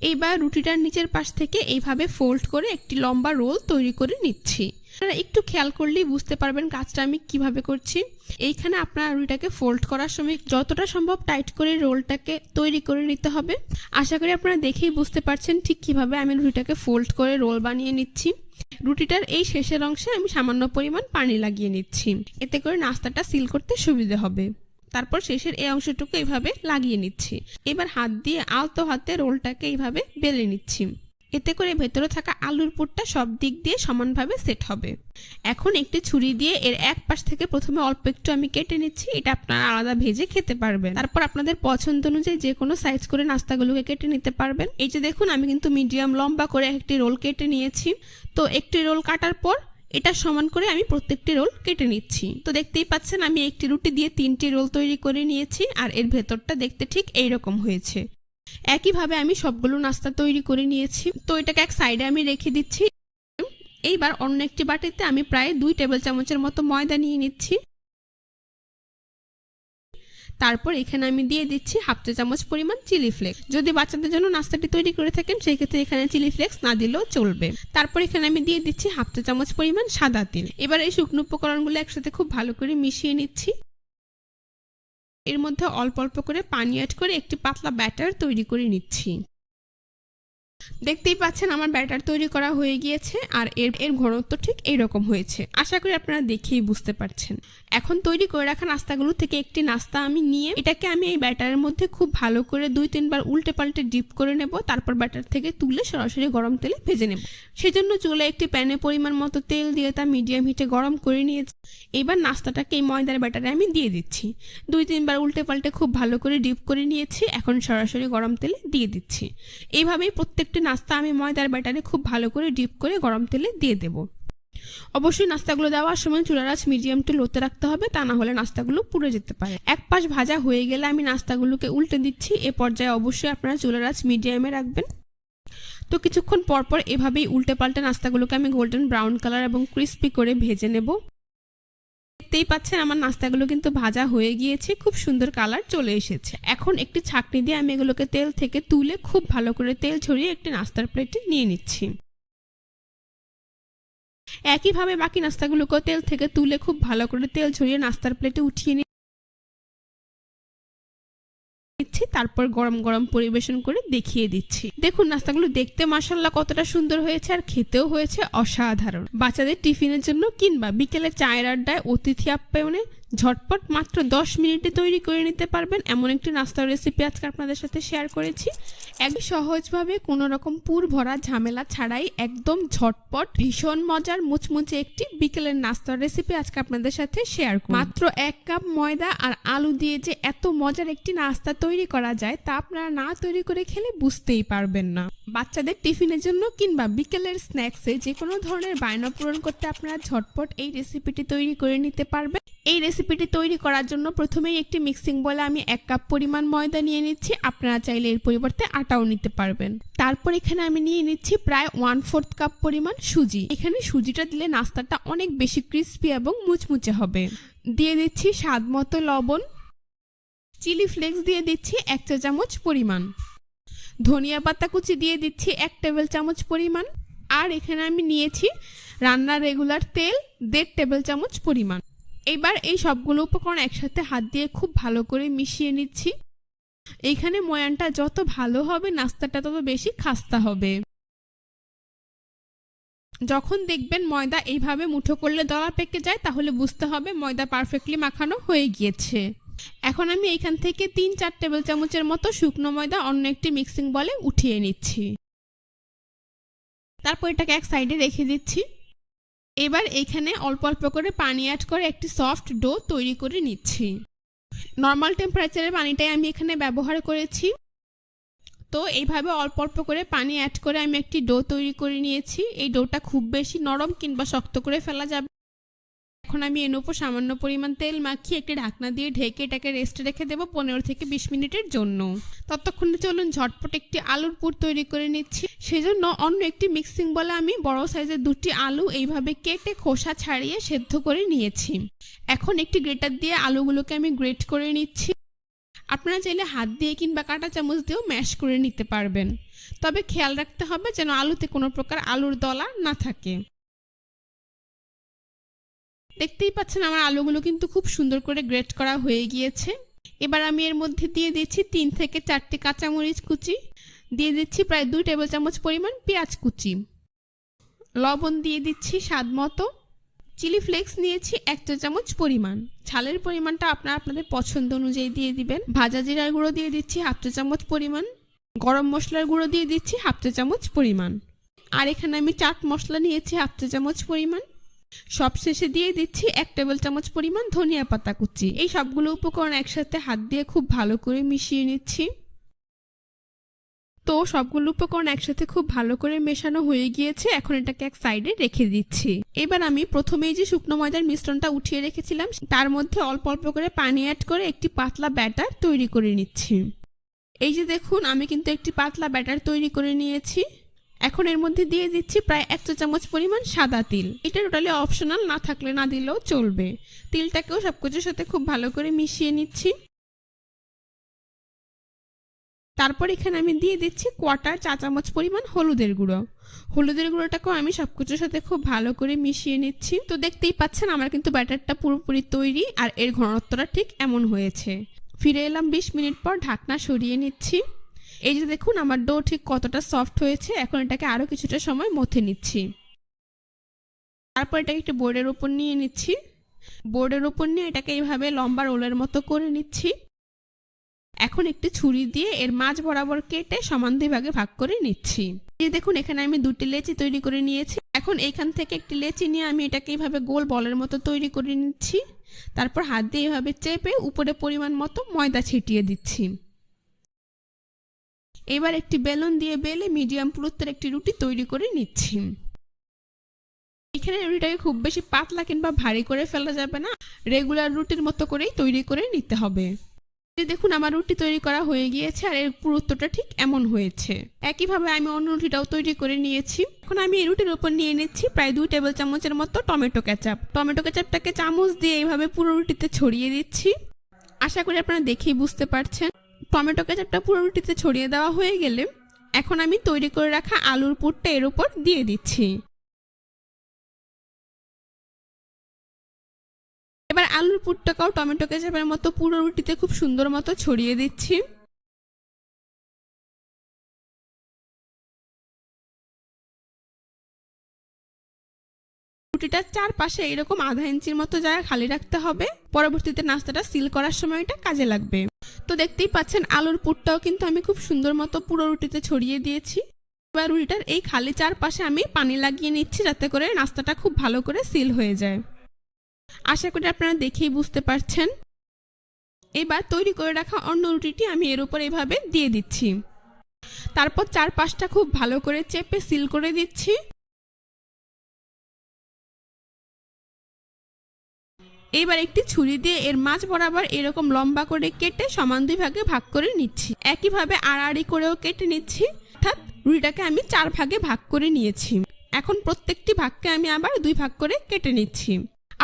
এইবার রুটিটার নিচের পাশ থেকে এইভাবে ফোল্ড করে একটি লম্বা রোল তৈরি করে নিচ্ছি। আপনারা একটু খেয়াল করলেই বুঝতে পারবেন কাজটা আমি কিভাবে করছি। এইখানে আপনারা রুটিটাকে ফোল্ড করার সময় যতটা সম্ভব টাইট করে রোলটাকে তৈরি করে নিতে হবে। আশা করি আপনারা দেখেই বুঝতে পারছেন ঠিক কিভাবে আমি রুটিটাকে ফোল্ড করে রোল বানিয়ে নিচ্ছি। রুটিটার এই শেষের অংশে আমি সামান্য পরিমাণ পানি লাগিয়ে নিচ্ছি, এতে করে নাস্তাটা সিল করতে সুবিধা হবে। তারপর শেষের এই অংশটুকু এইভাবে লাগিয়ে নিচ্ছি। এবার হাত দিয়ে আলতো হাতে রোলটাকে এইভাবে বেলে নিচ্ছি, এতে করে ভেতরে থাকা আলুর পুরটা সব দিক দিয়ে সমানভাবে সেট হবে। এখন একটি ছুরি দিয়ে এর এক পাশ থেকে প্রথমে অল্প একটু আমি কেটে নিচ্ছি। এটা আপনারা আলাদা ভেজে খেতে পারবেন। তারপর আপনাদের পছন্দ অনুযায়ী যে কোনো সাইজ করে নাস্তাগুলোকে কেটে নিতে পারবেন। এই যে দেখুন আমি কিন্তু মিডিয়াম লম্বা করে একটি রোল কেটে নিয়েছি। তো একটি রোল কাটার পর এটা সমান করে আমি প্রত্যেকটি রোল কেটে নিচ্ছি। তো দেখতেই পাচ্ছেন আমি একটি রুটি দিয়ে 3টি রোল তৈরি করে নিয়েছি, আর এর ভেতরটা দেখতে ঠিক এইরকম হয়েছে। একইভাবে আমি সবগুলো নাস্তা তৈরি করে নিয়েছি। তো এটাকে এক সাইডে আমি রেখে দিচ্ছি। এইবার অন্য একটি বাটিতে আমি প্রায় 2 টেবিল চামচের মতো ময়দা নিয়ে নিচ্ছি। তারপর এখানে আমি দিয়ে দিচ্ছি 1/2 চা চামচ পরিমাণ চিলি ফ্লেক্স। যদি বাচ্চাদের জন্য নাস্তাটি তৈরি করে থাকেন সেই ক্ষেত্রে এখানে চিলি ফ্লেক্স না দিলেও চলবে। তারপর এখানে আমি দিয়ে দিচ্ছি 1/2 চা চামচ পরিমাণ সাদা তিল। এবার এই শুকনো উপকরণগুলো একসাথে খুব ভালো করে মিশিয়ে নিচ্ছি। এর মধ্যে অল্প অল্প করে পানি অ্যাড করে একটি পাতলা ব্যাটার তৈরি করে নিচ্ছি। দেখতেই পাচ্ছেন আমার ব্যাটার তৈরি করা হয়ে গিয়েছে আর এর ঘনত্ব ঠিক এইরকম হয়েছে। আশা করি আপনারা দেখেই বুঝতে পারছেন। এখন তৈরি করে রাখা নাস্তাগুলো থেকে একটি নাস্তা আমি নিয়ে এটাকে আমি এই ব্যাটারের মধ্যে খুব ভালো করে 2-3 বার উল্টে পাল্টে ডিপ করে নেব। তারপর ব্যাটার থেকে তুলে সরাসরি গরম তেলে ভেজে নেব। সেজন্য চুলায় একটি প্যানে পরিমাণ মতো তেল দিয়ে তা মিডিয়াম হিটে গরম করে নিয়েছি। এবার নাস্তাটাকে এই ময়দার ব্যাটারে আমি দিয়ে দিচ্ছি। 2-3 বার উল্টে পাল্টে খুব ভালো করে ডিপ করে নিয়েছি। এখন সরাসরি গরম তেলে দিয়ে দিচ্ছি। এইভাবেই প্রত্যেকটি নাস্তা আমি ময়দার ব্যাটারে খুব ভালো করে ডিপ করে গরম তেলে দিয়ে দেব। অবশ্যই নাস্তাগুলো দেওয়ার সময় চুলার আঁচ মিডিয়াম টু লোতে রাখতে হবে, তা না হলে নাস্তাগুলো পুড়ে যেতে পারে। এক পাশ ভাজা হয়ে গেলে আমি নাস্তাগুলোকে উল্টে দিচ্ছি। এ পর্যায়ে অবশ্যই আপনারা চুলার আঁচ মিডিয়ামে রাখবেন। তো কিছুক্ষণ পরপর এভাবেই উল্টে পাল্টে নাস্তাগুলোকে আমি গোল্ডেন ব্রাউন কালার এবং ক্রিস্পি করে ভেজে নেব। দেখতেই পাচ্ছেন আমার নাস্তাগুলো কিন্তু ভাজা হয়ে গিয়েছে, খুব সুন্দর কালার চলে এসেছে। এখন একটি ছাঁকনি দিয়ে আমি এগুলোকে তেল থেকে তুলে খুব ভালো করে তেল ছড়িয়ে একটি নাস্তার প্লেটে নিয়ে নিচ্ছি। একইভাবে বাকি নাস্তাগুলোকে তেল থেকে তুলে খুব ভালো করে তেল ছড়িয়ে নাস্তার প্লেটে উঠিয়ে নিচ্ছি। তারপর গরম গরম পরিবেশন করে দেখিয়ে দিচ্ছি। দেখুন নাস্তাগুলো দেখতে মাশাআল্লাহ কতটা সুন্দর হয়েছে আর খেতেও হয়েছে অসাধারণ। বাচ্চাদের টিফিনের জন্য কিংবা বিকেলে চায়ের আড্ডায় অতিথি আপ্যায়নে ঝটপট মাত্র 10 মিনিটে তৈরি করে নিতে পারবেন এমন একটি নাস্তার রেসিপি আজকে আপনাদের সাথে শেয়ার করেছি। একদম সহজভাবে কোনো রকম পুর ভরা ঝামেলা ছাড়াই একদম ঝটপট ভীষণ মজার মুচমুচে একটি বিকেলের নাস্তার রেসিপি আজকে আপনাদের সাথে শেয়ার করব। মাত্র 1 কাপ ময়দা আর আলু দিয়ে যে এত মজার একটি নাস্তা তৈরি করা যায় তা আপনারা না তৈরি করে খেলে বুঝতেই পারবেন না। বাচ্চাদের টিফিনের জন্য কিংবা বিকেলের স্ন্যাক্সে যে কোনো ধরনের বায়না পূরণ করতে আপনারা ঝটপট এই রেসিপিটি তৈরি করে নিতে পারবেন। এই রেসিপিটি তৈরি করার জন্য প্রথমেই একটি মিক্সিং বলে আমি 1 কাপ পরিমাণ ময়দা নিয়ে নিচ্ছি। আপনারা চাইলে এর পরিবর্তে আটাও নিতে পারবেন। তারপর এখানে আমি নিয়ে নিচ্ছি প্রায় 1/4 কাপ পরিমাণ সুজি। এখানে সুজিটা দিলে নাস্তাটা অনেক বেশি ক্রিস্পি এবং মুচমুচে হবে। দিয়ে দিচ্ছি স্বাদ মতো লবণ। চিলি ফ্লেক্স দিয়ে দিচ্ছি 1 চা চামচ পরিমাণ। ধনিয়া পাতা কুচি দিয়ে দিচ্ছি 1 টেবিল চামচ পরিমাণ। আর এখানে আমি নিয়েছি রান্নার রেগুলার তেল 1.5 টেবিল চামচ পরিমাণ। এবার এই সবগুলো উপকরণ একসাথে হাত দিয়ে খুব ভালো করে মিশিয়ে নিচ্ছি। এইখানে ময়ানটা যত ভালো হবে নাস্তাটা তত বেশি খাস্তা হবে। যখন দেখবেন ময়দা এইভাবে মুঠো করলে দলা পেকে যায় তাহলে বুঝতে হবে ময়দা পারফেক্টলি মাখানো হয়ে গিয়েছে। এখন আমি এইখান থেকে 3-4 টেবিল চামচের মতো শুকনো ময়দা অন্য একটি মিক্সিং বলে উঠিয়ে নিচ্ছি। তারপর এটাকে এক সাইডে রেখে দিচ্ছি। এবার এখানে অল্প অল্প করে পানি অ্যাড করে একটি সফট ডো তৈরি করে নিচ্ছি। নর্মাল টেম্পারেচারের পানিটাই আমি এখানে ব্যবহার করেছি। তো এইভাবে অল্প অল্প করে পানি অ্যাড করে আমি একটি ডো তৈরি করে নিয়েছি। এই ডোটা খুব বেশি নরম কিংবা শক্ত করে ফেলা যাবে। এখন আমি এর উপর সামান্য পরিমাণ তেল মাখিয়ে একটি ঢাকনা দিয়ে ঢেকে এটাকে রেস্টে রেখে দেবো 15 থেকে 20 মিনিটের জন্য। ততক্ষণে চলুন ঝটপট একটি আলুর পুর তৈরি করে নিচ্ছি। সেজন্য অন্য একটি মিক্সিং বলে আমি বড় সাইজের 2টি আলু এইভাবে কেটে খোসা ছাড়িয়ে সেদ্ধ করে নিয়েছি। এখন একটি গ্রেটার দিয়ে আলুগুলোকে আমি গ্রেট করে নিচ্ছি। আপনারা চাইলে হাত দিয়ে কিংবা কাঁটা চামচ দিয়েও ম্যাশ করে নিতে পারবেন। তবে খেয়াল রাখতে হবে যেন আলুতে কোনো প্রকার আলুর দলা না থাকে। দেখতেই পাচ্ছেন আমার আলুগুলো কিন্তু খুব সুন্দর করে গ্রেট করা হয়ে গিয়েছে। এবার আমি এর মধ্যে দিয়ে দিচ্ছি 3 থেকে 4টি কাঁচামরিচ কুচি। দিয়ে দিচ্ছি প্রায় 2 টেবিল চামচ পরিমাণ পেঁয়াজ কুচি। লবণ দিয়ে দিচ্ছি স্বাদ মতো। চিলি ফ্লেক্স নিয়েছি 1 চা চামচ পরিমাণ। ঝালের পরিমাণটা আপনারা আপনাদের পছন্দ অনুযায়ী দিয়ে দিবেন। ভাজা জিরার গুঁড়ো দিয়ে দিচ্ছি 1/2 চা চামচ পরিমাণ। গরম মশলার গুঁড়ো দিয়ে দিচ্ছি 1/2 চা চামচ পরিমাণ। আর এখানে আমি চাট মশলা নিয়েছি 1/2 চা চামচ পরিমাণ। সবশেষে দিয়ে দিচ্ছি 1 টেবিল চামচ পরিমাণ ধনিয়া পাতা কুচি। এই সবগুলো উপকরণ একসাথে হাত দিয়ে খুব ভালো করে মিশিয়ে নিচ্ছি। তো সবগুলো উপকরণ একসাথে খুব ভালো করে মেশানো হয়ে গিয়েছে। এখন এটাকে এক সাইডে রেখে দিচ্ছি। এবার আমি প্রথমেই যে শুকনো ময়দার মিশ্রণটা উঠিয়ে রেখেছিলাম তার মধ্যে অল্প অল্প করে পানি অ্যাড করে একটি পাতলা ব্যাটার তৈরি করে নিচ্ছি। এই যে দেখুন আমি কিন্তু একটি পাতলা ব্যাটার তৈরি করে নিয়েছি। এখন এর মধ্যে দিয়ে দিচ্ছি প্রায় 1 চা চামচ পরিমাণ সাদা তিল। এটা টোটালি অপশনাল, না থাকলে না দিলেও চলবে। তিলটাকেও সবকিছুর সাথে খুব ভালো করে মিশিয়ে নিচ্ছি। তারপর এখানে আমি দিয়ে দিচ্ছি 1/4 চা চামচ পরিমাণ হলুদের গুঁড়ো। হলুদের গুঁড়োটাকেও আমি সবকিছুর সাথে খুব ভালো করে মিশিয়ে নিচ্ছি। তো দেখতেই পাচ্ছেন আমার কিন্তু ব্যাটারটা পুরোপুরি তৈরি আর এর ঘনত্বটা ঠিক এমন হয়েছে। ফিরে এলাম 20 মিনিট পর, ঢাকনা সরিয়ে নিচ্ছি। এই যে দেখুন আমার ডো ঠিক কতটা সফট হয়েছে। এখন এটাকে আরো কিছুটা সময় মথে নিচ্ছি। তারপর এটাকে একটু বোর্ডের উপর নিয়ে নিচ্ছি। বোর্ডের উপর নিয়ে এটাকে এইভাবে লম্বা রোলের মতো করে নিচ্ছি। এখন একটি ছুরি দিয়ে এর মাঝ বরাবর কেটে সমান 2 ভাগে ভাগ করে নিচ্ছি। এই দেখুন এখানে আমি 2টি লেচি তৈরি করে নিয়েছি। এখন এখান থেকে একটি লেচি নিয়ে আমি এটাকে এইভাবে গোল বলের মতো তৈরি করে নিচ্ছি। তারপর হাত দিয়ে এইভাবে চেপে উপরে পরিমাণ মতো ময়দা ছিটিয়ে দিচ্ছি। এবার একটি বেলুন দিয়ে বেলে মিডিয়াম পুরুত্বের একটি রুটি তৈরি করে নিচ্ছি। এখানে রুটিটাকে খুব বেশি পাতলা কিংবা ভারী করে ফেলা যাবে না, রেগুলার রুটির মতো করেই তৈরি করে নিতে হবে। দেখুন আমার রুটি তৈরি করা হয়ে গিয়েছে আর এর পুরুত্বটা ঠিক এমন হয়েছে। একইভাবে আমি অন্য রুটিটাও তৈরি করে নিয়েছি। এখন আমি এই রুটির উপর নিয়ে নিচ্ছি প্রায় 2 টেবিল চামচের মতো টমেটো কেচাপ। টমেটো কেচাপটাকে চামচ দিয়ে এইভাবে পুরো রুটিতে ছড়িয়ে দিচ্ছি। আশা করি আপনারা দেখেই বুঝতে পারছেন। টমেটো কেচাপটা পুরো রুটিতে ছড়িয়ে দেওয়া হয়ে গেলে এখন আমি তৈরি করে রাখা আলুর পুরটা এর উপর দিয়ে দিচ্ছি। এবার আলুর পুরটাকেও টমেটো কেচাপের মতো পুরো রুটিতে খুব সুন্দর মতো ছড়িয়ে দিচ্ছি। রুটিটার চারপাশে এরকম আধা ইঞ্চির মতো জায়গা খালি রাখতে হবে, পরবর্তীতে নাস্তাটা সিল করার সময় এটা কাজে লাগবে। তো দেখতেই পাচ্ছেন আলুর পুরটাও কিন্তু আমি খুব সুন্দর মতো পুরো রুটিতে ছড়িয়ে দিয়েছি। এবার রুটিটার এই খালি চারপাশে আমি পানি লাগিয়ে নিচ্ছি যাতে করে নাস্তাটা খুব ভালো করে সিল হয়ে যায়। আশা করি আপনারা দেখেই বুঝতে পারছেন। এবার তৈরি করে রাখা অন্য রুটিটি আমি এর উপর এভাবে দিয়ে দিচ্ছি। তারপর চারপাশটা খুব ভালো করে চেপে সিল করে দিচ্ছি। এবার একটি ছুরি দিয়ে এর মাঝ বরাবর এরকম লম্বা করে কেটে সমান 2 ভাগে ভাগ করে নিচ্ছি। একইভাবে আড়াআড়ি করেও কেটে নিচ্ছি, অর্থাৎ রুটিটাকে আমি 4 ভাগে ভাগ করে নিয়েছি। এখন প্রত্যেকটি ভাগকে আমি আবার 2 ভাগ করে কেটে নিচ্ছি।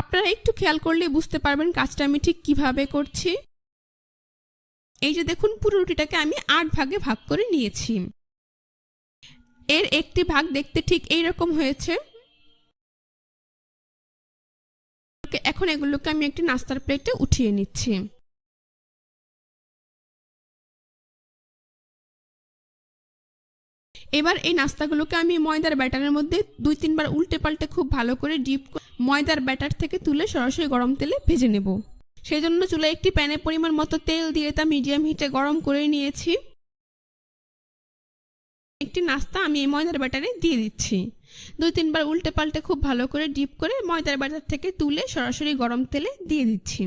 আপনারা একটু খেয়াল করলে বুঝতে পারবেন কাজটা আমি ঠিক কিভাবে করছি। এই যে দেখুন পুরো রুটিটাকে আমি 8 ভাগে ভাগ করে নিয়েছি। এর একটি ভাগ দেখতে ঠিক এইরকম হয়েছে। এখন এগুলোকে আমি একটি নাস্তার প্লেটে উঠিয়ে নিচ্ছি। এবার এই নাস্তাগুলোকে আমি ময়দার ব্যাটারের মধ্যে 2-3 বার উল্টে পাল্টে খুব ভালো করে ডিপ ময়দার ব্যাটার থেকে তুলে সরাসরি গরম তেলে ভেজে নেব। সেই জন্য চুলায় একটি প্যানে পরিমাণ মতো তেল দিয়ে তা মিডিয়াম হিটে গরম করে নিয়েছি। একটি নাস্তা আমি এই ময়দার ব্যাটারে দিয়ে দিচ্ছি। 2-3 বার উল্টে পাল্টে খুব ভালো করে ডিপ করে ময়দার ব্যাটার থেকে তুলে সরাসরি গরম তেলে দিয়ে দিচ্ছি।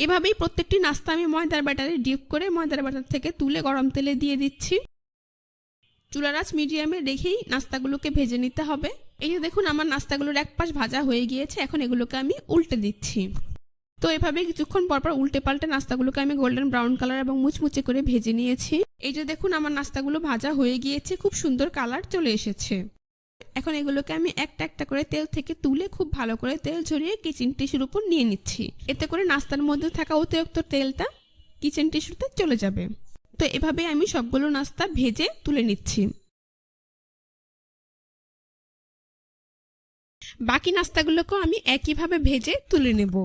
এভাবেই প্রত্যেকটি নাস্তা আমি ময়দার ব্যাটারে ডিপ করে ময়দার ব্যাটার থেকে তুলে গরম তেলে দিয়ে দিচ্ছি। চুলার আঁচ মিডিয়ামে রেখেই নাস্তাগুলোকে ভেজে নিতে হবে। এই যে দেখুন আমার নাস্তাগুলোর এক পাশ ভাজা হয়ে গিয়েছে। এখন এগুলোকে আমি উল্টে দিচ্ছি। তো এভাবে কিছুক্ষণ পরপর উল্টে পাল্টে নাস্তাগুলোকে আমি গোল্ডেন ব্রাউন কালার এবং মুচমুচে করে ভেজে নিয়েছি। এই যে দেখুন আমার নাস্তাগুলো ভাজা হয়ে গিয়েছে, খুব সুন্দর কালার চলে এসেছে। এখন এগুলোকে আমি একটা একটা করে তেল থেকে তুলে খুব ভালো করে তেল ঝরিয়ে কিচেন টিস্যুর উপর নিয়ে নিচ্ছি। এতে করে নাস্তার মধ্যে থাকা অতিরিক্ত তেলটা কিচেন টিস্যুতে চলে যাবে। তো এভাবে আমি সবগুলো নাস্তা ভেজে তুলে নিচ্ছি। বাকি নাস্তাগুলোকেও আমি একইভাবে ভেজে তুলে নেব।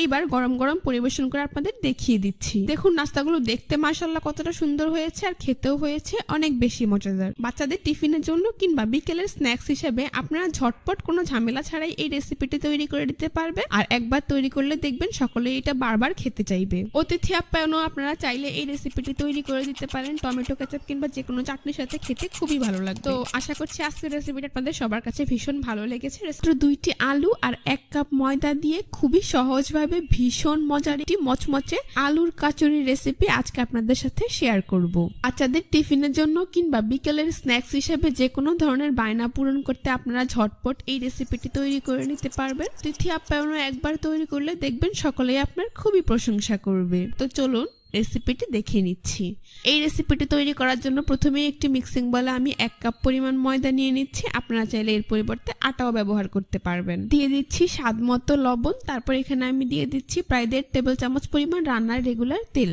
এইবার গরম গরম পরিবেশন করে আপনাদের দেখিয়ে দিচ্ছি। দেখুন নাস্তাগুলো দেখতে মাশাআল্লাহ কতটা সুন্দর হয়েছে আর খেতেও হয়েছে অনেক বেশি মজাদার। বাচ্চাদের টিফিনের জন্য কিংবা বিকেলের স্ন্যাক্স হিসেবে আপনারা ঝটপট কোনো ঝামেলা ছাড়াই এই রেসিপিটি তৈরি করে দিতে পারবে। আর একবার তৈরি করলে দেখবেন সকলে এটা বারবার খেতে চাইবে। অতিথি আপ্যায়নও আপনারা চাইলে এই রেসিপিটি তৈরি করে দিতে পারেন। টমেটো কেচাপ কিংবা যে কোনো চাটনির সাথে খেতে খুবই ভালো লাগবে। তো আশা করছি আজকের রেসিপিটা আপনাদের সবার কাছে ভীষণ ভালো লেগেছে। 2টি আলু আর 1 কাপ ময়দা দিয়ে খুবই সহজভাবে ভীষণ মজার একটি মচমচে আলুর কাচুরি রেসিপি আজকে আপনাদের সাথে শেয়ার করব। বাচ্চাদের টিফিনের জন্য কিংবা বিকেলের স্ন্যাক্স হিসেবে যে কোনো ধরনের বায়না পূরণ করতে আপনারা ঝটপট এই রেসিপিটি তৈরি করে নিতে পারবেন। অতিথি আপ্যায়নও একবার তৈরি করলে দেখবেন সকলেই আপনার খুবই প্রশংসা করবে। তো চলুন রেসিপিটি দেখে নিচ্ছি। এই রেসিপিটি তৈরি করার জন্য প্রথমে একটি মিক্সিং বলে আমি 1 কাপ পরিমাণ ময়দা নিয়ে নিচ্ছি। আপনারা চাইলে এর পরিবর্তে আটাও ব্যবহার করতে পারবেন। দিয়ে দিচ্ছি স্বাদ মতো লবণ। তারপর এখানে আমি দিয়ে দিচ্ছি প্রায় 1.5 টেবিল চামচ পরিমাণ রান্নার রেগুলার তেল।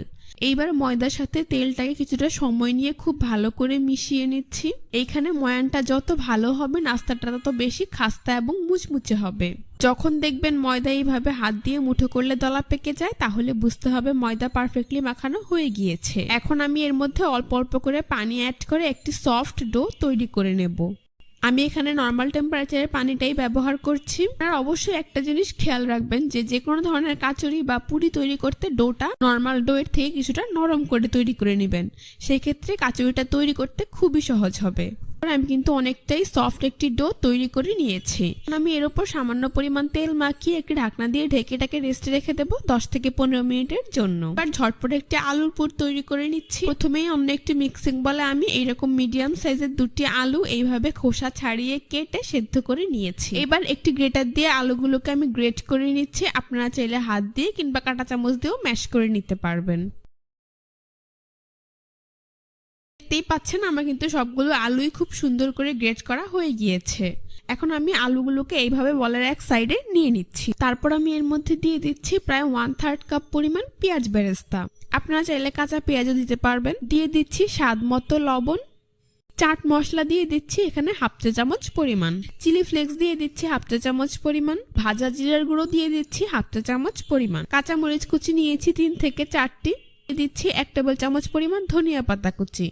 এইবার ময়দার সাথে তেলটাকে কিছুটা সময় নিয়ে খুব ভালো করে মিশিয়ে নিচ্ছি। এইখানে ময়ানটা যত ভালো হবে নাস্তাটা তত বেশি খাস্তা এবং মুচমুচে হবে। যখন দেখবেন ময়দা এইভাবে হাত দিয়ে মুঠো করলে দলা পেকে যায়, তাহলে বুঝতে হবে ময়দা পারফেক্টলি মাখানো হয়ে গিয়েছে। এখন আমি এর মধ্যে অল্প অল্প করে পানি অ্যাড করে একটি সফট ডো তৈরি করে নেব। আমি এখানে নর্মাল টেম্পারেচারের পানিটাই ব্যবহার করছি। আর অবশ্যই একটা জিনিস খেয়াল রাখবেন যে কোনো ধরনের কাচুরি বা পুরি তৈরি করতে ডোটা নর্মাল ডোয়ের থেকে কিছুটা নরম করে তৈরি করে নেবেন। সেই ক্ষেত্রে কাচুরিটা তৈরি করতে খুবই সহজ হবে। আমি কিন্তু অনেকটাই সফট একটি ডো তৈরি করে নিয়েছি। আমি এর উপর সামান্য পরিমাণ তেল মাখিয়ে একটি ঢাকনা দিয়ে ঢেকেটাকে রেস্টে রেখে দেবো 10 থেকে 15 মিনিটের জন্য। এবার ঝটপট একটি আলুর পুর তৈরি করে নিচ্ছি। প্রথমেই অন্য একটি মিক্সিং বলে আমি এইরকম মিডিয়াম সাইজের 2টি আলু এইভাবে খোসা ছাড়িয়ে কেটে সেদ্ধ করে নিয়েছি। এবার একটি গ্রেটার দিয়ে আলুগুলোকে আমি গ্রেট করে নিচ্ছি। আপনারা চাইলে হাত দিয়ে কিংবা কাঁটা চামচ দিয়েও ম্যাশ করে নিতে পারবেন। দেখতেই পাচ্ছেন আমার কিন্তু সবগুলো আলুই খুব সুন্দর করে গ্রেট করা হয়ে গিয়েছে। এখন আমি আলুগুলোকে এইভাবে বলের এক সাইডে নিয়ে নিচ্ছি। তারপর আমি এর মধ্যে দিয়ে দিচ্ছি প্রায় 1/3 কাপ পরিমাণ পেঁয়াজ বেরেস্তা। আপনারা চাইলে কাঁচা পেঁয়াজও দিতে পারবেন। দিয়ে দিচ্ছি স্বাদ মতো লবণ। চাট মশলা দিয়ে দিচ্ছি এখানে 1/2 চা চামচ পরিমাণ। চিলি ফ্লেক্স দিয়ে দিচ্ছি 1/2 চা চামচ পরিমাণ। ভাজা জিরার গুঁড়ো দিয়ে দিচ্ছি 1/2 চা চামচ পরিমাণ। কাঁচা মরিচ কুচি নিয়েছি 3 থেকে 4টি। দিচ্ছি 1 টেবিল চামচ পরিমাণ ধনিয়া পাতা কুচি।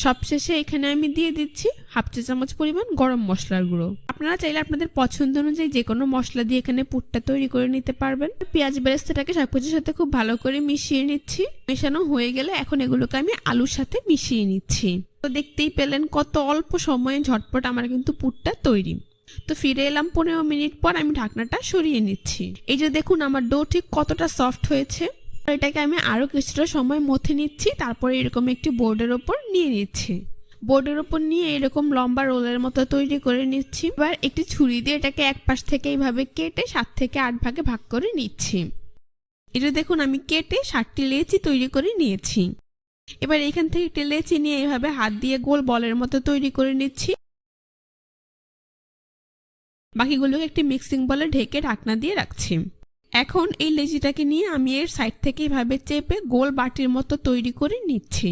সবশেষে এখানে আমি দিয়ে দিচ্ছি 1/2 চা চামচ পরিমাণ গরম মশলার গুঁড়ো। আপনারা চাইলে আপনাদের পছন্দ অনুযায়ী যে কোনো মশলা দিয়ে এখানে পুরটা তৈরি করে নিতে পারবেন। পেঁয়াজ বেরেস্তাটাকে সবকিছুর সাথে খুব ভালো করে মিশিয়ে নিচ্ছি। মেশানো হয়ে গেলে এখন এগুলোকে আমি আলুর সাথে মিশিয়ে নিচ্ছি। তো দেখতেই পেলেন কত অল্প সময়ে ঝটপট আমার কিন্তু পুরটা তৈরি। তো ফিরে এলাম 15 মিনিট পর। আমি ঢাকনাটা সরিয়ে নিচ্ছি। এই যে দেখুন আমার ডো ঠিক কতটা সফট হয়েছে। এটাকে আমি আরো কিছুটা সময় মথে নিচ্ছি। তারপরে এরকম একটি বোর্ডের ওপর নিয়ে নিচ্ছি। বোর্ডের ওপর নিয়ে এরকম লম্বা রোলের মতো তৈরি করে নিচ্ছি। এবার একটি ছুরি দিয়ে এটাকে এক পাশ থেকে এইভাবে কেটে 7 থেকে 8 ভাগে ভাগ করে নিচ্ছি। এটা দেখুন আমি কেটে 7টি লেচি তৈরি করে নিয়েছি। এবার এখান থেকে একটি লেচি নিয়ে এইভাবে হাত দিয়ে গোল বলের মতো তৈরি করে নিচ্ছি। বাকিগুলোকে একটি মিক্সিং বলে ঢেকে ঢাকনা দিয়ে রাখছি। এখন এই লেচিটাকে নিয়ে আমি এর সাইড থেকে এইভাবে চেপে গোল বাটির মতো তৈরি করে নিচ্ছি।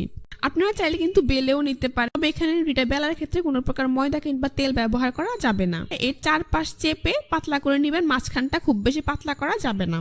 আপনারা চাইলে কিন্তু বেলেও নিতে পারেন, তবে এখানে রুটিটা বেলার ক্ষেত্রে কোনো প্রকার ময়দা কিংবা তেল ব্যবহার করা যাবে না। এর চারপাশ চেপে পাতলা করে নেবেন, মাঝখানটা খুব বেশি পাতলা করা যাবে না।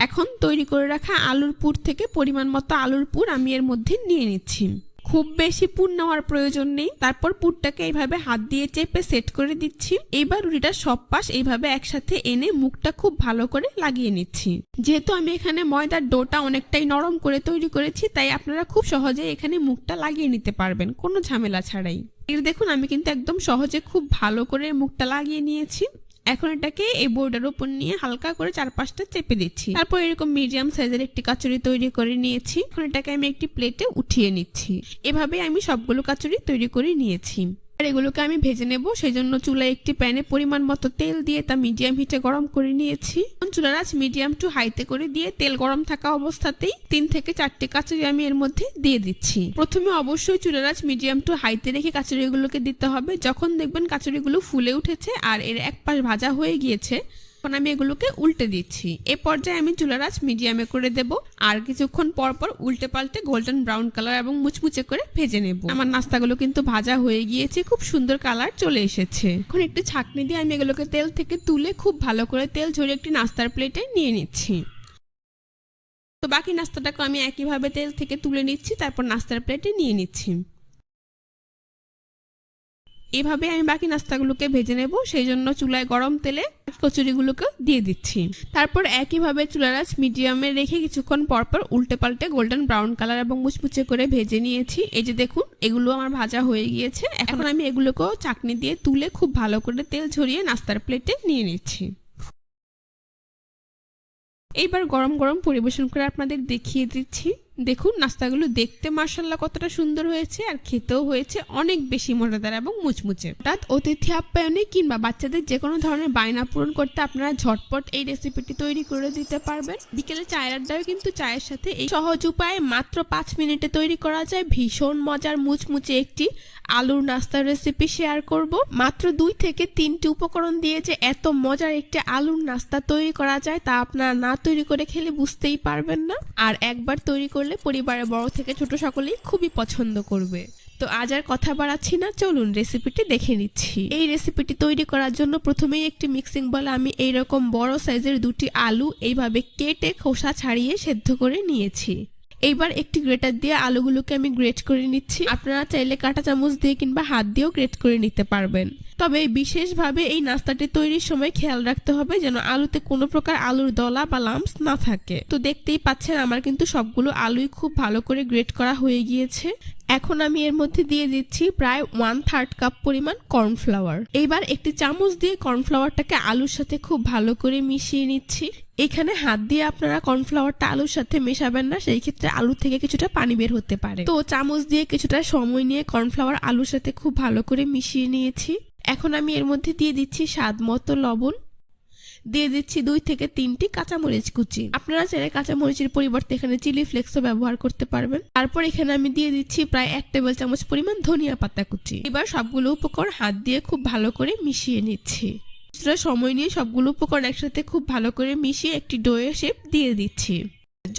এখন তৈরি করে রাখা আলুর পুর থেকে পরিমাণ মতো আলুর পুর আমি এর মধ্যে নিয়ে নিচ্ছি। খুব বেশি পুর নেওয়ার প্রয়োজন নেই। তারপর পুরটাকে এইভাবে হাত দিয়ে চেপে সেট করে দিচ্ছি। এইবার রুটিটার সব পাশ এইভাবে একসাথে এনে মুখটা খুব ভালো করে লাগিয়ে নিচ্ছি। যেহেতু আমি এখানে ময়দার ডোটা অনেকটাই নরম করে তৈরি করেছি, তাই আপনারা খুব সহজে এখানে মুখটা লাগিয়ে নিতে পারবেন কোনো ঝামেলা ছাড়াই। এর দেখুন আমি কিন্তু একদম সহজে খুব ভালো করে মুখটা লাগিয়ে নিয়েছি। এখন এটাকে এই বোর্ডের উপর নিয়ে হালকা করে চারপাশটা চেপে দিচ্ছি। তারপর এরকম মিডিয়াম সাইজের একটি কাচুরি তৈরি করে নিয়েছি। এখন এটাকে আমি একটি প্লেটে উঠিয়ে নিচ্ছি। এভাবে আমি সবগুলো কাচুরি তৈরি করে নিয়েছি। আর এগুলোকে আমি ভেজে নেব, সেই জন্য চুলায় একটি প্যানে পরিমাণ মতো তেল দিয়ে তা মিডিয়াম হিটে গরম করে নিয়েছি। চুলার আঁচ মিডিয়াম টু হাইতে করে দিয়ে তেল গরম থাকা অবস্থাতেই 3 থেকে 4টি কাচুরি আমি এর মধ্যে দিয়ে দিচ্ছি। প্রথমে অবশ্যই চুলার আঁচ মিডিয়াম টু হাইতে রেখে কাচুরিগুলোকে দিতে হবে। যখন দেখবেন কাচুরিগুলো ফুলে উঠেছে আর এর এক পাশ ভাজা হয়ে গিয়েছে, এখন আমি এগুলোকে উল্টে দিচ্ছি। এ পর্যায়ে আমি চুলার আঁচ মিডিয়ামে করে দেব আর কিছুক্ষণ পর পর উল্টে পাল্টে গোল্ডেন ব্রাউন কালার এবং মুচমুচে করে ভেজে নেব। আমার নাস্তাগুলো কিন্তু ভাজা হয়ে গিয়েছে, খুব সুন্দর কালার চলে এসেছে। এখন একটি ছাঁকনি দিয়ে আমি এগুলোকে তেল থেকে তুলে খুব ভালো করে তেল ঝরিয়ে একটি নাস্তার প্লেটে নিয়ে নিচ্ছি। তো বাকি নাস্তাটাকে আমি একইভাবে তেল থেকে তুলে নিচ্ছি, তারপর নাস্তার প্লেটে নিয়ে নিচ্ছি। এভাবে আমি বাকি নাস্তাগুলোকে ভেজে নেব, সেই জন্য চুলায় গরম তেলে কচুরিগুলোকে দিয়ে দিচ্ছি। তারপর একইভাবে চুলার আঁচ মিডিয়ামে রেখে কিছুক্ষণ পরপর উল্টে পাল্টে গোল্ডেন ব্রাউন কালার এবং মুচমুচে করে ভেজে নিয়েছি। এই যে দেখুন এগুলো আমার ভাজা হয়ে গিয়েছে। এখন আমি এগুলোকেও চাকনি দিয়ে তুলে খুব ভালো করে তেল ঝরিয়ে নাস্তার প্লেটে নিয়ে নিচ্ছি। এইবার গরম গরম পরিবেশন করে আপনাদের দেখিয়ে দিচ্ছি। দেখুন নাস্তাগুলো দেখতে মাশাআল্লাহ কতটা সুন্দর হয়েছে আর খেতেও হয়েছে অনেক বেশি মজাদার এবং মুচমুচে। অর্থাৎ অতিথি আপ্যায়নে কিংবা বাচ্চাদের যে কোনো ধরনের বায়না পূরণ করতে আপনারা ঝটপট এই রেসিপিটি তৈরি করে দিতে পারবেন। বিকেলে চায়ের আড্ডায় কিন্তু চায়ের সাথে এই সহজ উপায়ে মাত্র 5 মিনিটে তৈরি করা যায় ভীষণ মজার মুচমুচে একটি আলুর নাস্তার রেসিপি শেয়ার করব। মাত্র 2 থেকে 3টি উপকরণ দিয়ে যে এত মজার একটি আলুর নাস্তা তৈরি করা যায় তা আপনারা না তৈরি করে খেলে বুঝতেই পারবেন না। আর একবার তৈরি করলে করলে পরিবারের বড় থেকে ছোট সকলেই খুবই পছন্দ করবে। তো আজ আর কথা বাড়াচ্ছি না, চলুন রেসিপিটি দেখে নিচ্ছি। এই রেসিপিটি তৈরি করার জন্য প্রথমেই একটি মিক্সিং বলে আমি এইরকম বড় সাইজের 2টি আলু এইভাবে কেটে খোসা ছাড়িয়ে সেদ্ধ করে নিয়েছি। এইবার একটি গ্রেটার দিয়ে আলুগুলোকে আমি গ্রেট করে নিচ্ছি। আপনারা চাইলে কাঁটা চামচ দিয়ে কিংবা হাত দিয়েও গ্রেট করে নিতে পারবেন। তবে বিশেষভাবে এই নাস্তাটি তৈরির সময় খেয়াল রাখতে হবে যেন আলুতে কোনো প্রকার আলুর দলা বা লাম্পস না থাকে। তো দেখতেই পাচ্ছেন আমার কিন্তু সবগুলো আলুই খুব ভালো করে গ্রেট করা হয়ে গিয়েছে। এখন আমি এর মধ্যে দিয়ে দিচ্ছি প্রায় 1/3 কাপ পরিমাণ কর্নফ্লাওয়ার। এইবার একটি চামচ দিয়ে কর্নফ্লাওয়ারটাকে আলুর সাথে খুব ভালো করে মিশিয়ে নিচ্ছি। এখানে হাত দিয়ে আপনারা কর্নফ্লাওয়ারটা আলুর সাথে মেশাবেন না, সেই ক্ষেত্রে আলু থেকে কিছুটা পানি বের হতে পারে। তো চামচ দিয়ে কিছুটা সময় নিয়ে কর্নফ্লাওয়ার আলুর সাথে খুব ভালো করে মিশিয়ে নিয়েছি। এখন আমি এর মধ্যে দিয়ে দিচ্ছি স্বাদ মতো লবণ, দিয়ে দিচ্ছি 2 থেকে 3টি কাঁচামরিচ কুচি। আপনারা চাইলে কাঁচামরিচের পরিবর্তে এখানে চিলি ফ্লেক্সও ব্যবহার করতে পারবেন। তারপর এখানে আমি দিয়ে দিচ্ছি প্রায় 1 টেবিল চামচ পরিমাণ ধনিয়া পাতা কুচি। এবার সবগুলো উপকরণ হাত দিয়ে খুব ভালো করে মিশিয়ে নিচ্ছি। কিছুটা সময় নিয়ে সবগুলো উপকরণ একসাথে খুব ভালো করে মিশিয়ে একটি ডোয়ের শেপ দিয়ে দিচ্ছি।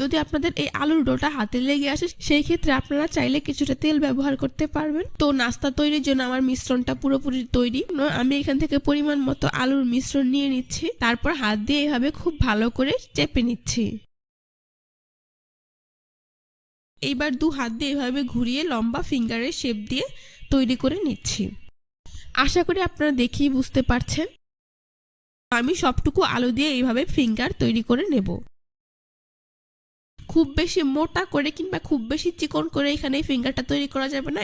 যদি আপনাদের এই আলুর ডোটা হাতে লেগে আসে সেই ক্ষেত্রে আপনারা চাইলে কিছুটা তেল ব্যবহার করতে পারবেন। তো নাস্তা তৈরির জন্য আমার মিশ্রণটা পুরোপুরি তৈরি। আমি এখান থেকে পরিমাণ মতো আলুর মিশ্রণ নিয়ে নিচ্ছি, তারপর হাত দিয়ে এইভাবে খুব ভালো করে চেপে নিচ্ছি। এইবার 2 হাত দিয়ে এইভাবে ঘুরিয়ে লম্বা ফিঙ্গারের শেপ দিয়ে তৈরি করে নিচ্ছি। আশা করি আপনারা দেখেই বুঝতে পারছেন। আমি সবটুকু আলু দিয়ে এইভাবে ফিঙ্গার তৈরি করে নেব। খুব বেশি মোটা করে কিংবা খুব বেশি চিকন করে এখানে ফিঙ্গারটা তৈরি করা যাবে না।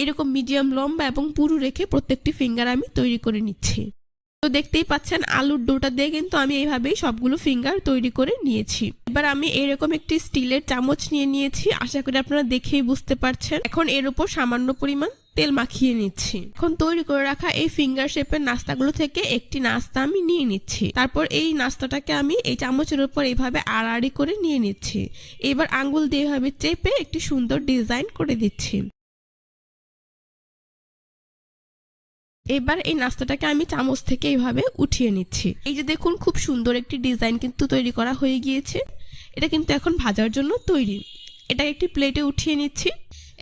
এরকম মিডিয়াম লম্বা এবং পুরু রেখে প্রত্যেকটি ফিঙ্গার আমি তৈরি করে নিচ্ছি। তো দেখতেই পাচ্ছেন আলুর ডোটা দিয়ে কিন্তু আমি এইভাবেই সবগুলো ফিঙ্গার তৈরি করে নিয়েছি। এবার আমি এরকম একটি স্টিলের চামচ নিয়ে নিয়েছি, আশা করি আপনারা দেখেই বুঝতে পারছেন। এখন এর উপর সামান্য পরিমাণ তেল মাখিয়ে নিচ্ছি। এখন তৈরি করে রাখা এই ফিঙ্গার শেপের নাস্তাগুলো থেকে একটি নাস্তা আমি নিয়ে নিচ্ছি। তারপর এই নাস্তাটাকে আমি এই চামচের উপর এইভাবে আড়াআড়ি করে নিয়ে নিচ্ছি। এবার আঙ্গুল দিয়ে এইভাবে চেপে একটি সুন্দর ডিজাইন করে দিচ্ছি। এবার এই নাস্তাটাকে আমি চামচ থেকে এইভাবে উঠিয়ে নিচ্ছি। এই যে দেখুন খুব সুন্দর একটি ডিজাইন কিন্তু তৈরি করা হয়ে গিয়েছে। এটা কিন্তু এখন ভাজার জন্য তৈরি। এটা একটি প্লেটে উঠিয়ে নিচ্ছি।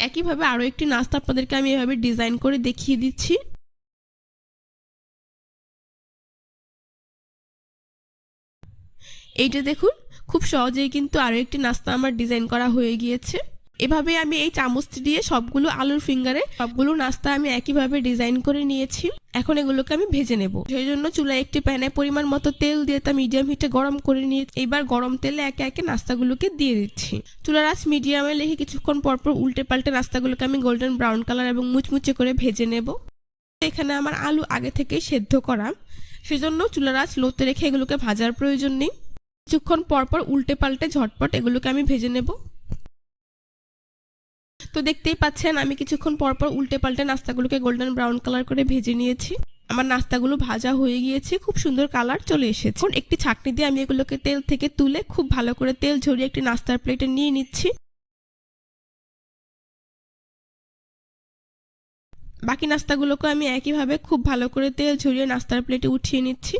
একইভাবে আরো একটি নাস্তা আপনাদেরকে আমি এভাবে ডিজাইন করে দেখিয়ে দিচ্ছি। এইটা দেখুন খুব সহজেই কিন্তু আরো একটি নাস্তা আমার ডিজাইন করা হয়ে গিয়েছে। এভাবে আমি এই চামচটি দিয়ে সবগুলো আলুর ফিঙ্গারে সবগুলো নাস্তা আমি একইভাবে ডিজাইন করে নিয়েছি। এখন এগুলোকে আমি ভেজে নেব। সেই জন্য চুলায় একটি প্যানে পরিমাণ মতো তেল দিয়ে তা মিডিয়াম হিটে গরম করে নিয়েছি। এবার গরম তেলে একে একে নাস্তাগুলোকে দিয়ে দিচ্ছি। চুলার আঁচ মিডিয়ামে রেখে কিছুক্ষণ পরপর উল্টে পাল্টে নাস্তাগুলোকে আমি গোল্ডেন ব্রাউন কালার এবং মুচমুচে করে ভেজে নেব। এখানে আমার আলু আগে থেকেই সেদ্ধ করা, সেজন্য চুলার আঁচ লোতে রেখে এগুলোকে ভাজার প্রয়োজন নেই। কিছুক্ষণ পরপর উল্টে পাল্টে ঝটপট এগুলোকে আমি ভেজে নেব। তো দেখতেই পাচ্ছেন আমি কিছুক্ষণ পরপর উল্টে পাল্টে নাস্তাগুলোকে গোল্ডেন ব্রাউন কালার করে ভেজে নিয়েছি। আমার নাস্তাগুলো ভাজা হয়ে গিয়েছে, খুব সুন্দর কালার চলে এসেছে। এখন একটি ছাঁকনি দিয়ে আমি এগুলোকে তেল থেকে তুলে খুব ভালো করে তেল ঝরিয়ে একটি নাস্তার প্লেটে নিয়ে নিচ্ছি। বাকি নাস্তাগুলোকে আমি একইভাবে খুব ভালো করে তেল ঝরিয়ে নাস্তার প্লেটে উঠিয়ে নিচ্ছি।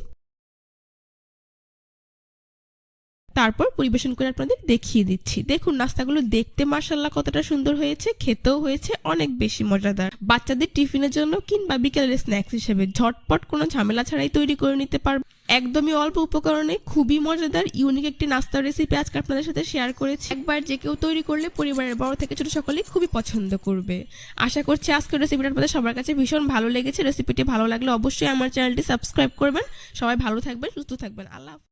তারপর পরিবেশন করে আপনাদের দেখিয়ে দিচ্ছি। দেখুন নাস্তাগুলো দেখতে মাশাআল্লাহ কতটা সুন্দর হয়েছে, খেতেও হয়েছে অনেক বেশি মজাদার। বাচ্চাদের টিফিনের জন্য কিংবা বিকেলের স্ন্যাক্স হিসেবে ঝটপট কোনো ঝামেলা ছাড়াই তৈরি করে নিতে পারবে। একদমই অল্প উপকরণে খুবই মজাদার ইউনিক একটি নাস্তার রেসিপি আজকে আপনাদের সাথে শেয়ার করেছি। একবার যে কেউ তৈরি করলে পরিবারের বড় থেকে ছোট সকলেই খুবই পছন্দ করবে। আশা করছি আজকের রেসিপিটা আপনাদের সবার কাছে ভীষণ ভালো লেগেছে। রেসিপিটি ভালো লাগলে অবশ্যই আমার চ্যানেলটি সাবস্ক্রাইব করবেন। সবাই ভালো থাকবেন, সুস্থ থাকবেন। আল্লাহ হাফেজ।